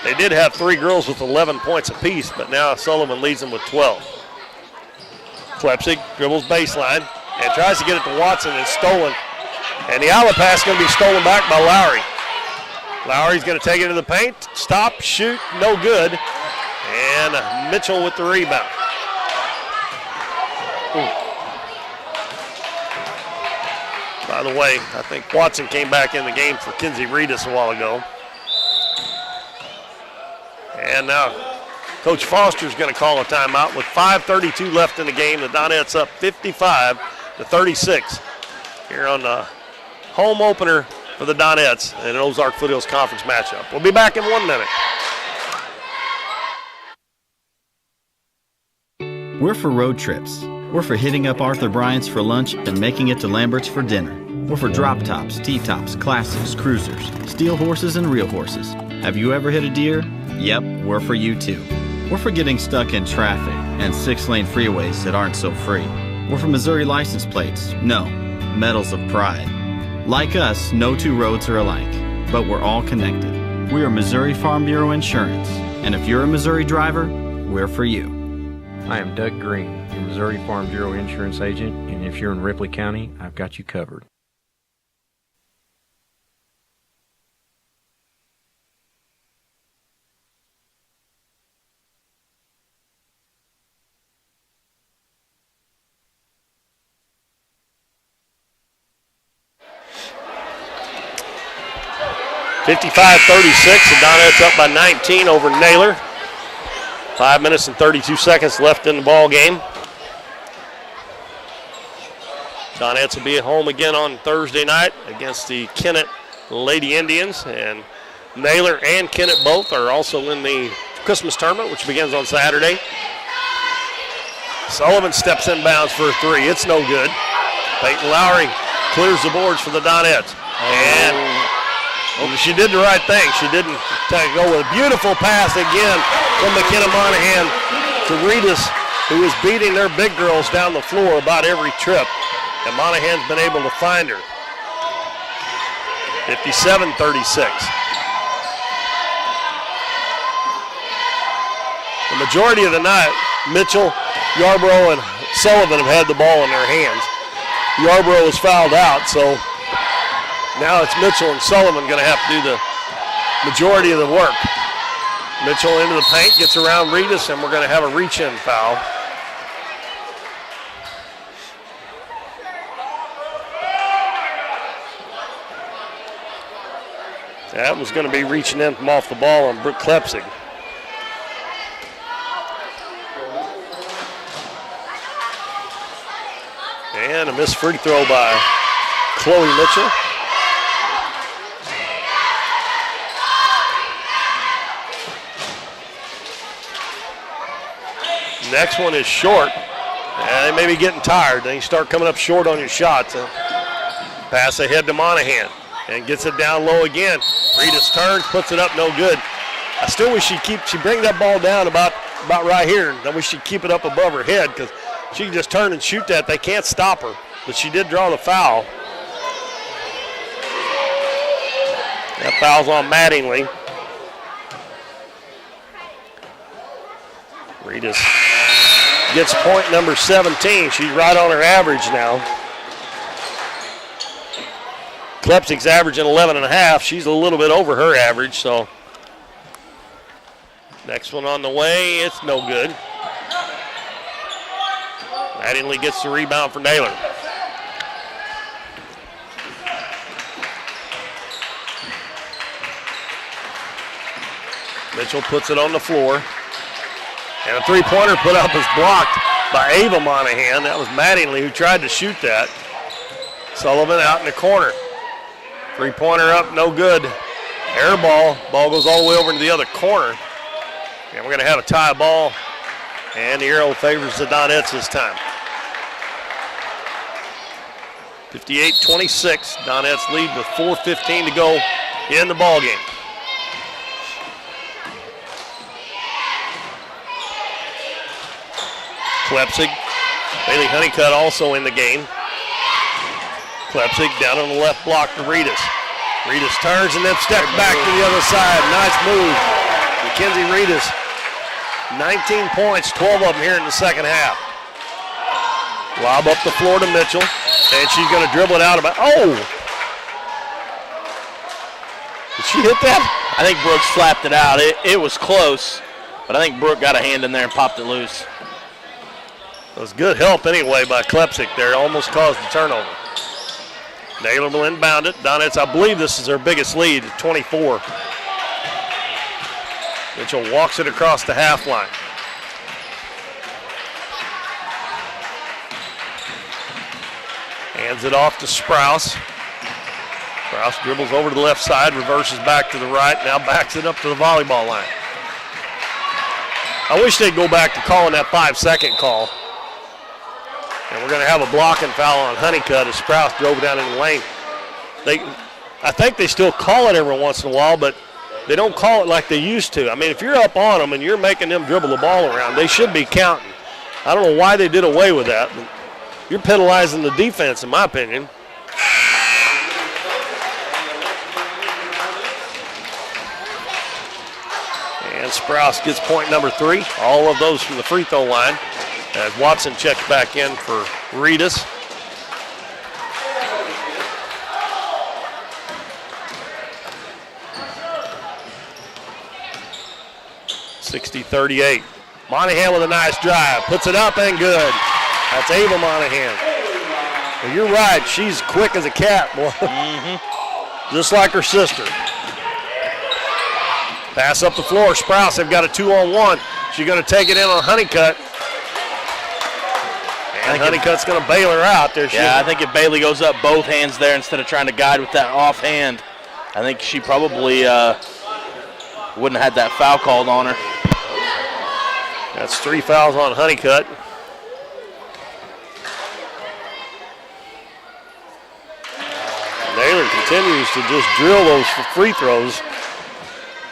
They did have 3 girls with 11 points apiece, but now Sullivan leads them with 12. Klepsik dribbles baseline and tries to get it to Watson. It's stolen. And the outlet pass is going to be stolen back by Lowry. Lowry's going to take it to the paint. Stop, shoot, no good. And Mitchell with the rebound. Ooh. By the way, I think Watson came back in the game for Kinsey Reedus a while ago. And now Coach Foster's going to call a timeout with 5:32 left in the game. The Donettes up 55-36 here on the home opener for the Donettes in an Ozark Foothills Conference matchup. We'll be back in 1 minute. We're for road trips. We're for hitting up Arthur Bryant's for lunch and making it to Lambert's for dinner. We're for drop tops, T-tops, classics, cruisers, steel horses, and real horses. Have you ever hit a deer? Yep, we're for you too. We're for getting stuck in traffic and 6-lane freeways that aren't so free. We're for Missouri license plates. No, medals of pride. Like us, no 2 roads are alike, but we're all connected. We are Missouri Farm Bureau Insurance, and if you're a Missouri driver, we're for you. I am Doug Green, your Missouri Farm Bureau Insurance Agent, and if you're in Ripley County, I've got you covered. $55-36, the Donettes up by 19 over Naylor. 5 minutes and 32 seconds left in the ball game. Donettes will be at home again on Thursday night against the Kennett Lady Indians. And Naylor and Kennett both are also in the Christmas tournament, which begins on Saturday. Sullivan steps in bounds for a 3. It's no good. Peyton Lowry clears the boards for the Donettes. And she did the right thing. She didn't go with a beautiful pass again from McKenna Monahan to Reedus, who is beating their big girls down the floor about every trip. And Monahan's been able to find her. 57-36. The majority of the night, Mitchell, Yarborough, and Sullivan have had the ball in their hands. Yarborough was fouled out, so now it's Mitchell and Sullivan going to have to do the majority of the work. Mitchell into the paint, gets around Reedus, and we're going to have a reach-in foul. That was going to be reaching in from off the ball on Brooke Klepsik. And a missed free throw by Chloe Mitchell. Next one is short. They may be getting tired. Then you start coming up short on your shots. Pass ahead to Monahan and gets it down low again. Reedus turns, puts it up, no good. I still wish she'd bring that ball down about right here. I wish she'd keep it up above her head because she can just turn and shoot that. They can't stop her, but she did draw the foul. That foul's on Mattingly. Reedus gets point number 17. She's right on her average now. Klepsik's averaging 11.5. She's a little bit over her average, so. Next one on the way, it's no good. Mattingly gets the rebound for Naylor. Mitchell puts it on the floor. And a three-pointer put up is blocked by Ava Monahan. That was Mattingly who tried to shoot that. Sullivan out in the corner. Three-pointer up, no good. Air ball. Ball goes all the way over into the other corner. And we're going to have a tie ball. And the arrow favors the Donettes this time. 58-26. Donettes lead with 4:15 to go in the ball game. Klepsik. Bailey Honeycutt also in the game. Klepsik down on the left block to Reedus. Reedus turns and then steps back to the other side. Nice move. Mackenzie Reedus. 19 points, 12 of them here in the second half. Lob up the floor to Mitchell. And she's going to dribble it out about. Oh! Did she hit that? I think Brooks slapped it out. It was close, but I think Brooke got a hand in there and popped it loose. It was good help anyway by Klepsik there. Almost caused the turnover. Naylor will inbound it. Donettes, I believe this is their biggest lead, 24. Mitchell walks it across the half line. Hands it off to Sprouse. Sprouse dribbles over to the left side, reverses back to the right, now backs it up to the volleyball line. I wish they'd go back to calling that 5-second call. And we're going to have a blocking foul on Honeycutt as Sprouse drove down in the lane. I think they still call it every once in a while, but they don't call it like they used to. I mean, if you're up on them and you're making them dribble the ball around, they should be counting. I don't know why they did away with that, but you're penalizing the defense, in my opinion. And Sprouse gets point number 3. All of those from the free throw line. As Watson checks back in for Reedus. (60-38). Monahan with a nice drive. Puts it up and good. That's Ava Monahan. Well, you're right. She's quick as a cat, boy. Mm-hmm. Just like her sister. Pass up the floor. Sprouse, they've got a 2-on-1. She's going to take it in on Honeycutt. And Honeycutt's going to bail her out there. Yeah, I think if Bailey goes up both hands there instead of trying to guide with that offhand, I think she probably wouldn't have had that foul called on her. That's 3 fouls on Honeycutt. Naylor continues to just drill those free throws.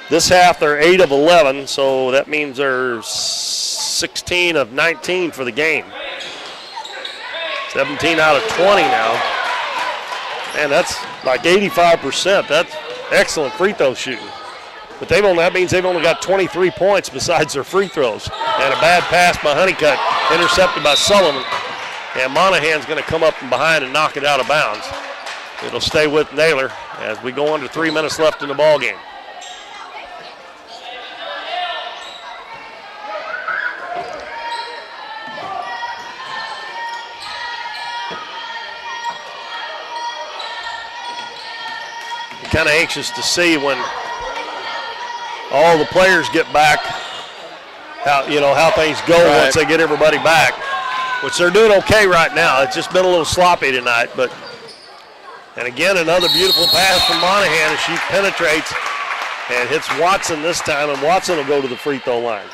This half they're 8 of 11, so that means they're 16 of 19 for the game. 17 out of 20 now. Man, that's like 85%. That's excellent free throw shooting. But that means they've only got 23 points besides their free throws. And a bad pass by Honeycutt, intercepted by Sullivan. And Monahan's going to come up from behind and knock it out of bounds. It'll stay with Naylor as we go under 3 minutes left in the ball game. Kind of anxious to see when all the players get back, how things go once they get everybody back, which they're doing okay right now. It's just been a little sloppy tonight, and again another beautiful pass from Monahan as she penetrates and hits Watson this time, and Watson will go to the free throw line.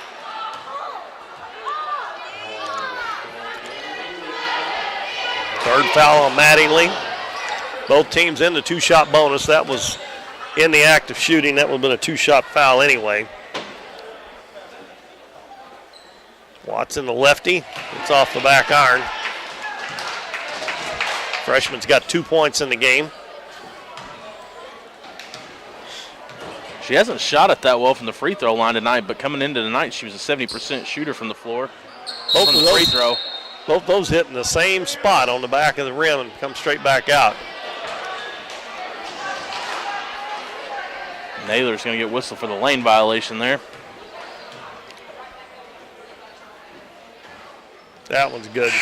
Third foul on Mattingly. Both teams in the 2-shot bonus. That was in the act of shooting. That would have been a 2-shot foul anyway. Watson, the lefty. It's off the back iron. Freshman's got 2 points in the game. She hasn't shot it that well from the free throw line tonight, but coming into tonight, she was a 70% shooter from the floor. Both from of the free those, throw. both those hitting the same spot on the back of the rim and come straight back out. Naylor's going to get whistled for the lane violation there. That one's good.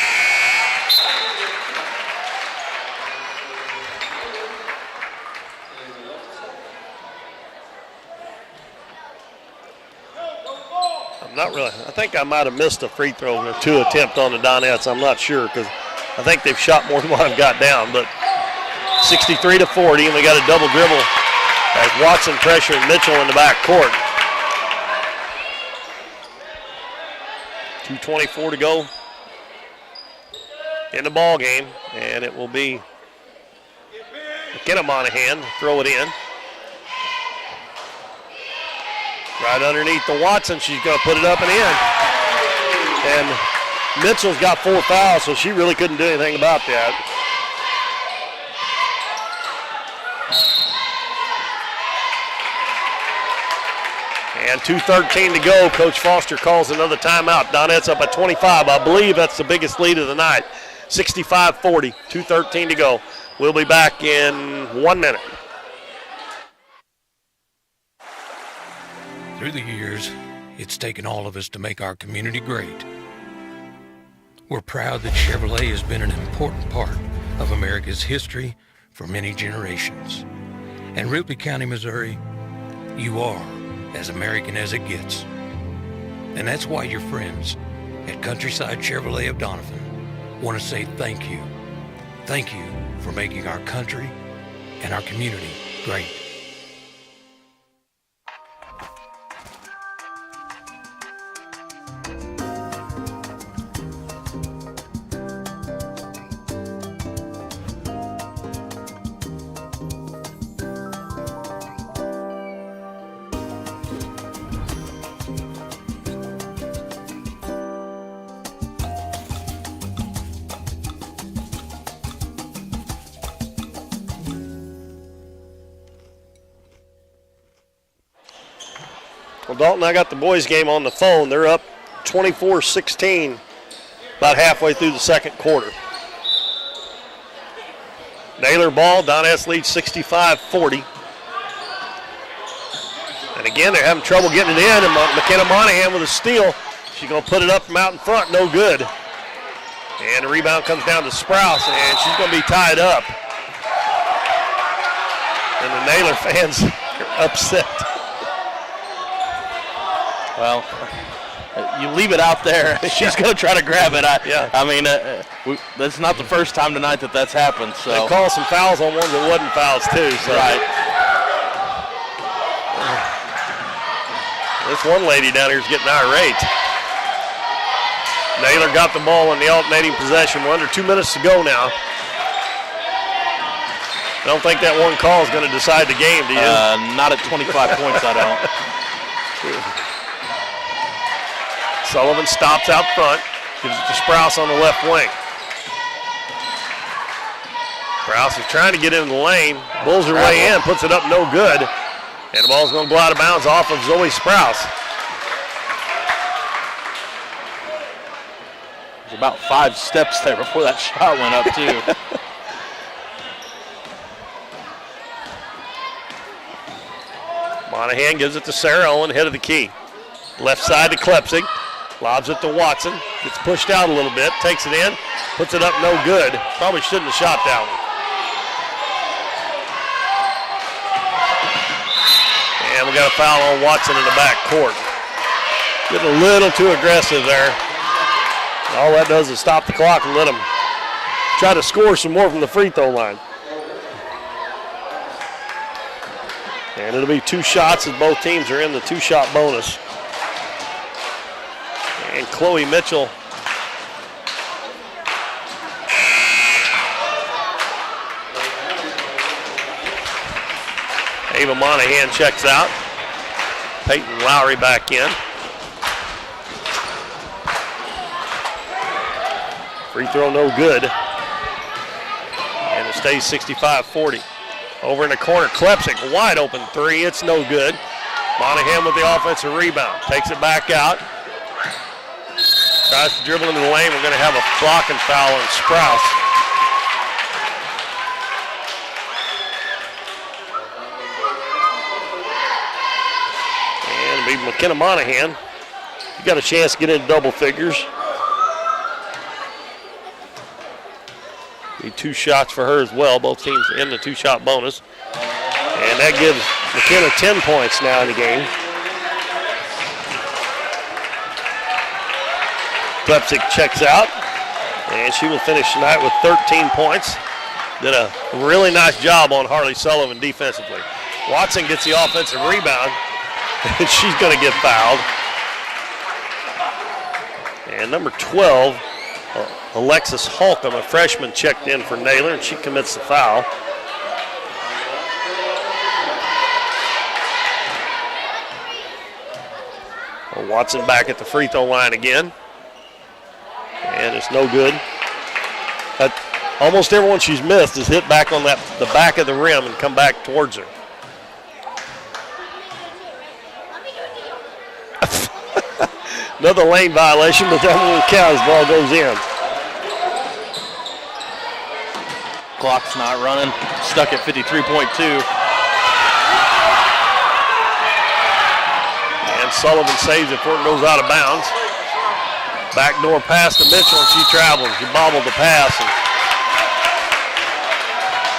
Not really. I think I might have missed a free throw or 2 attempt on the Donettes. I'm not sure because I think they've shot more than what I've got down. But 63-40, and we got a double dribble as Watson pressuring Mitchell in the back court. 2:24 to go in the ball game, and it will be McKenna Monahan throw it in. Right underneath the Watson, she's going to put it up and in. And Mitchell's got 4 fouls, so she really couldn't do anything about that. And 2:13 to go. Coach Foster calls another timeout. Donettes up by 25. I believe that's the biggest lead of the night. 65-40, 2:13 to go. We'll be back in 1 minute. Through the years, it's taken all of us to make our community great. We're proud that Chevrolet has been an important part of America's history for many generations. And Ripley County, Missouri, you are as American as it gets. And that's why your friends at Countryside Chevrolet of Doniphan want to say thank you. Thank you for making our country and our community great. Well, Dalton, I got the boys' game on the phone. They're up 24-16 about halfway through the second quarter. Naylor ball, Donettes lead 65-40. And again, they're having trouble getting it in, and McKenna Monahan with a steal. She's going to put it up from out in front, no good. And the rebound comes down to Sprouse, and she's going to be tied up. And the Naylor fans are upset. Well, you leave it out there. She's going to try to grab it. I mean, that's not the first time tonight that that's happened. So they call some fouls on ones that wasn't fouls too. So. Right. This one lady down here is getting irate. Naylor got the ball in the alternating possession. We're under 2 minutes to go now. I don't think that one call is going to decide the game, do you? Not at 25 points, I don't. Sullivan stops out front, gives it to Sprouse on the left wing. Sprouse is trying to get into the lane, bulls her way in, puts it up no good, and the ball's going to go out of bounds off of Zoe Sprouse. There's about 5 steps there before that shot went up, too. Monahan gives it to Sarah Owen, head of the key. Left side to Klepsig. Lobs it to Watson. Gets pushed out a little bit. Takes it in. Puts it up no good. Probably shouldn't have shot that one. And we got a foul on Watson in the back court. Getting a little too aggressive there. All that does is stop the clock and let them try to score some more from the free throw line. And it'll be 2 shots as both teams are in the 2-shot bonus. And Chloe Mitchell Ava Monahan checks out. Peyton Lowry back in. Free throw no good. And it stays 65-40. Over in the corner, Klepsik, wide open three. It's no good. Monahan with the offensive rebound. Takes it back out. Tries to dribble into the lane. We're going to have a blocking foul on Sprouse. And it'll be McKenna Monahan. You got a chance to get into double figures. Need 2 shots for her as well. Both teams in the 2-shot bonus. And that gives McKenna 10 points now in the game. Klepsik checks out, and she will finish tonight with 13 points. Did a really nice job on Harley Sullivan defensively. Watson gets the offensive rebound, and she's going to get fouled. And number 12, Alexis Holcomb, a freshman, checked in for Naylor, and she commits the foul. Watson back at the free throw line again. And it's no good. Almost everyone she's missed is hit back on the back of the rim and come back towards her. Another lane violation, but that won't count as ball goes in. Clock's not running. Stuck at 53.2. And Sullivan saves it before it goes out of bounds. Backdoor pass to Mitchell, and she travels. She bobbled the pass.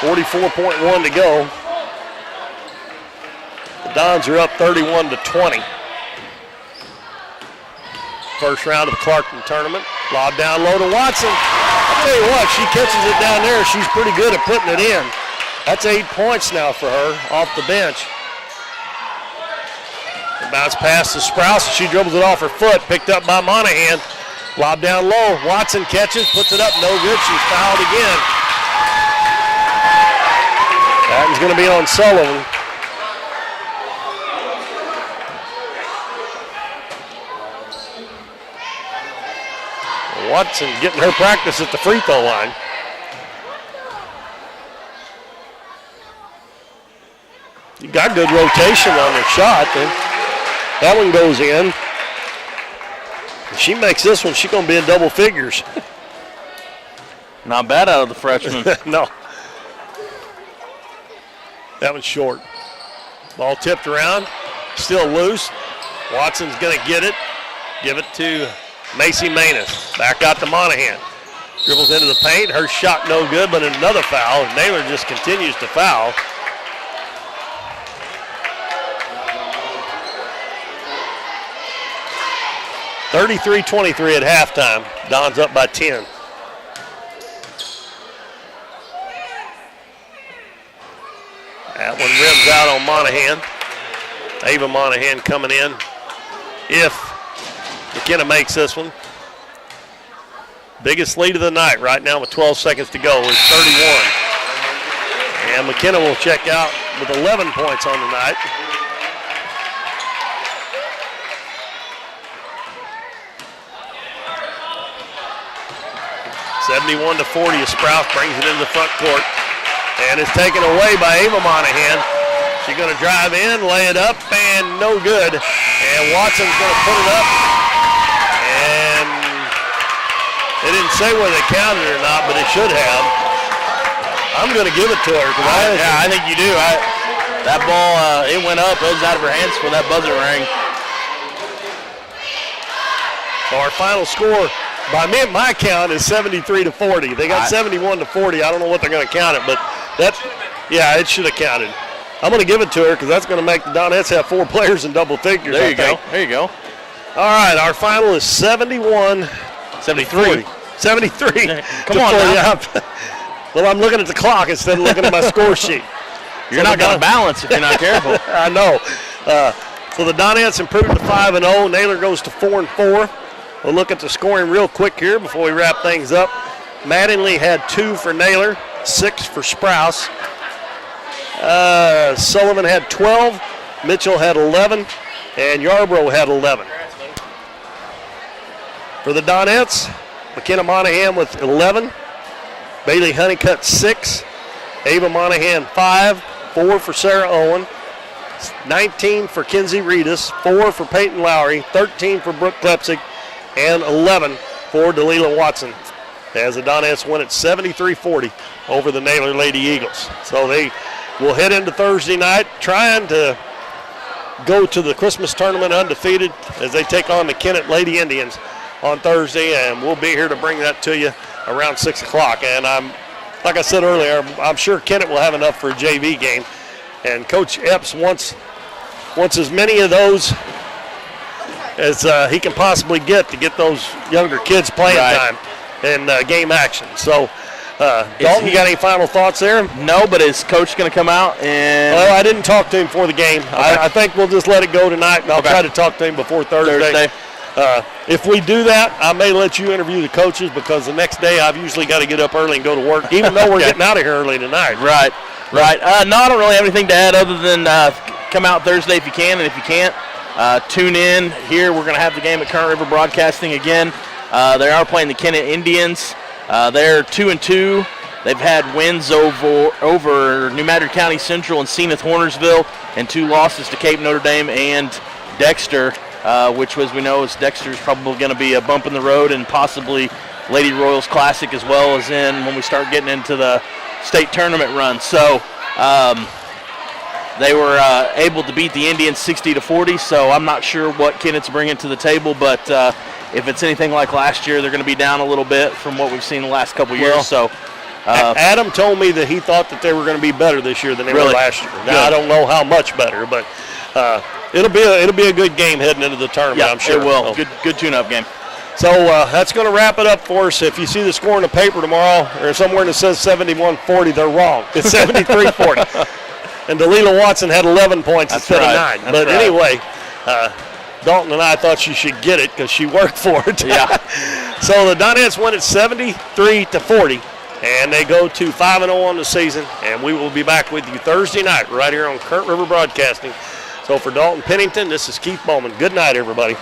44.1 to go. The Dons are up 31-20. First round of the Clarkton tournament. Lob down low to Watson. I'll tell you what, she catches it down there. She's pretty good at putting it in. That's 8 points now for her off the bench. The bounce pass to Sprouse. She dribbles it off her foot. Picked up by Monahan. Lob down low. Watson catches, puts it up. No good. She's fouled again. That one's going to be on Sullivan. Watson getting her practice at the free throw line. You got good rotation on her shot. That one goes in. If she makes this one, she's going to be in double figures. Not bad out of the freshman. No. That one's short. Ball tipped around. Still loose. Watson's going to get it. Give it to Macy Manus. Back out to Monahan. Dribbles into the paint. Her shot no good, but another foul. Naylor just continues to foul. (33-23) at halftime. Don's up by 10. That one rims out on Monahan. Ava Monahan coming in. If McKenna makes this one. Biggest lead of the night right now with 12 seconds to go is 31. And McKenna will check out with 11 points on the night. (71-40) as Sprouse brings it into the front court. And it's taken away by Ava Monahan. She's going to drive in, lay it up, and no good. And Watson's going to put it up. And they didn't say whether they counted it or not, but it should have. I'm going to give it to her. I think you do. That ball, it went up. It was out of her hands for that buzzer rang. So our final score, by my count, is 73-40. They got 71-40. I don't know what they're going to count it, but it should have counted. I'm going to give it to her because that's going to make the Donettes have 4 players in double figures. There you go. There you go. All right, our final is 73. 73. Come on now. Well, I'm looking at the clock instead of looking at my score sheet. You're not going to balance if you're not careful. I know. So the Donettes improved to 5-0. Naylor goes to 4-4. We'll look at the scoring real quick here before we wrap things up. Mattingly had 2 for Naylor, 6 for Sprouse. Sullivan had 12, Mitchell had 11, and Yarbrough had 11. For the Donettes, McKenna Monahan with 11. Bailey Honeycutt 6. Ava Monahan 5. 4 for Sarah Owen. 19 for Kinsey Reedus. 4 for Peyton Lowry. 13 for Brooke Klepsik. And 11 for Delilah Watson. As the Donettes win at 73-40 over the Naylor Lady Eagles. So they will head into Thursday night trying to go to the Christmas tournament undefeated as they take on the Kennett Lady Indians on Thursday, and we'll be here to bring that to you around 6 o'clock. And like I said earlier, I'm sure Kennett will have enough for a JV game. And Coach Epps wants as many of those as he can possibly get to get those younger kids playing time and game action. So, Dalton, you got any final thoughts there? No, but is Coach going to come out? Well, I didn't talk to him before the game. Okay. I think we'll just let it go tonight, and I'll try to talk to him before Thursday. If we do that, I may let you interview the coaches because the next day I've usually got to get up early and go to work, even though we're getting out of here early tonight. Right. No, I don't really have anything to add other than come out Thursday if you can, and if you can't, tune in here. We're going to have the game at Current River Broadcasting again. They are playing the Kennett Indians. They're 2-2. They've had wins over New Madrid County Central and Zenith Hornersville, and 2 losses to Cape Notre Dame and Dexter, which, as we know, is Dexter's probably going to be a bump in the road and possibly Lady Royals Classic, as well as when we start getting into the state tournament run. So they were able to beat the Indians 60-40. So I'm not sure what Kennett's bringing to the table, but if it's anything like last year, they're going to be down a little bit from what we've seen the last couple years. So Adam told me that he thought that they were going to be better this year than they were last year. Now I don't know how much better, but it'll be a good game heading into the tournament. I'm sure it will. Good tune-up game. So that's going to wrap it up for us. If you see the score in the paper tomorrow or somewhere that says 71-40, they're wrong. It's 73-40. And Delilah Watson had 11 points instead of 9. But anyway, Dalton and I thought she should get it because she worked for it. Yeah. So the Donettes win at 73-40, and they go to 5-0 on the season. And we will be back with you Thursday night right here on Current River Broadcasting. So for Dalton Pennington, this is Keith Bowman. Good night, everybody.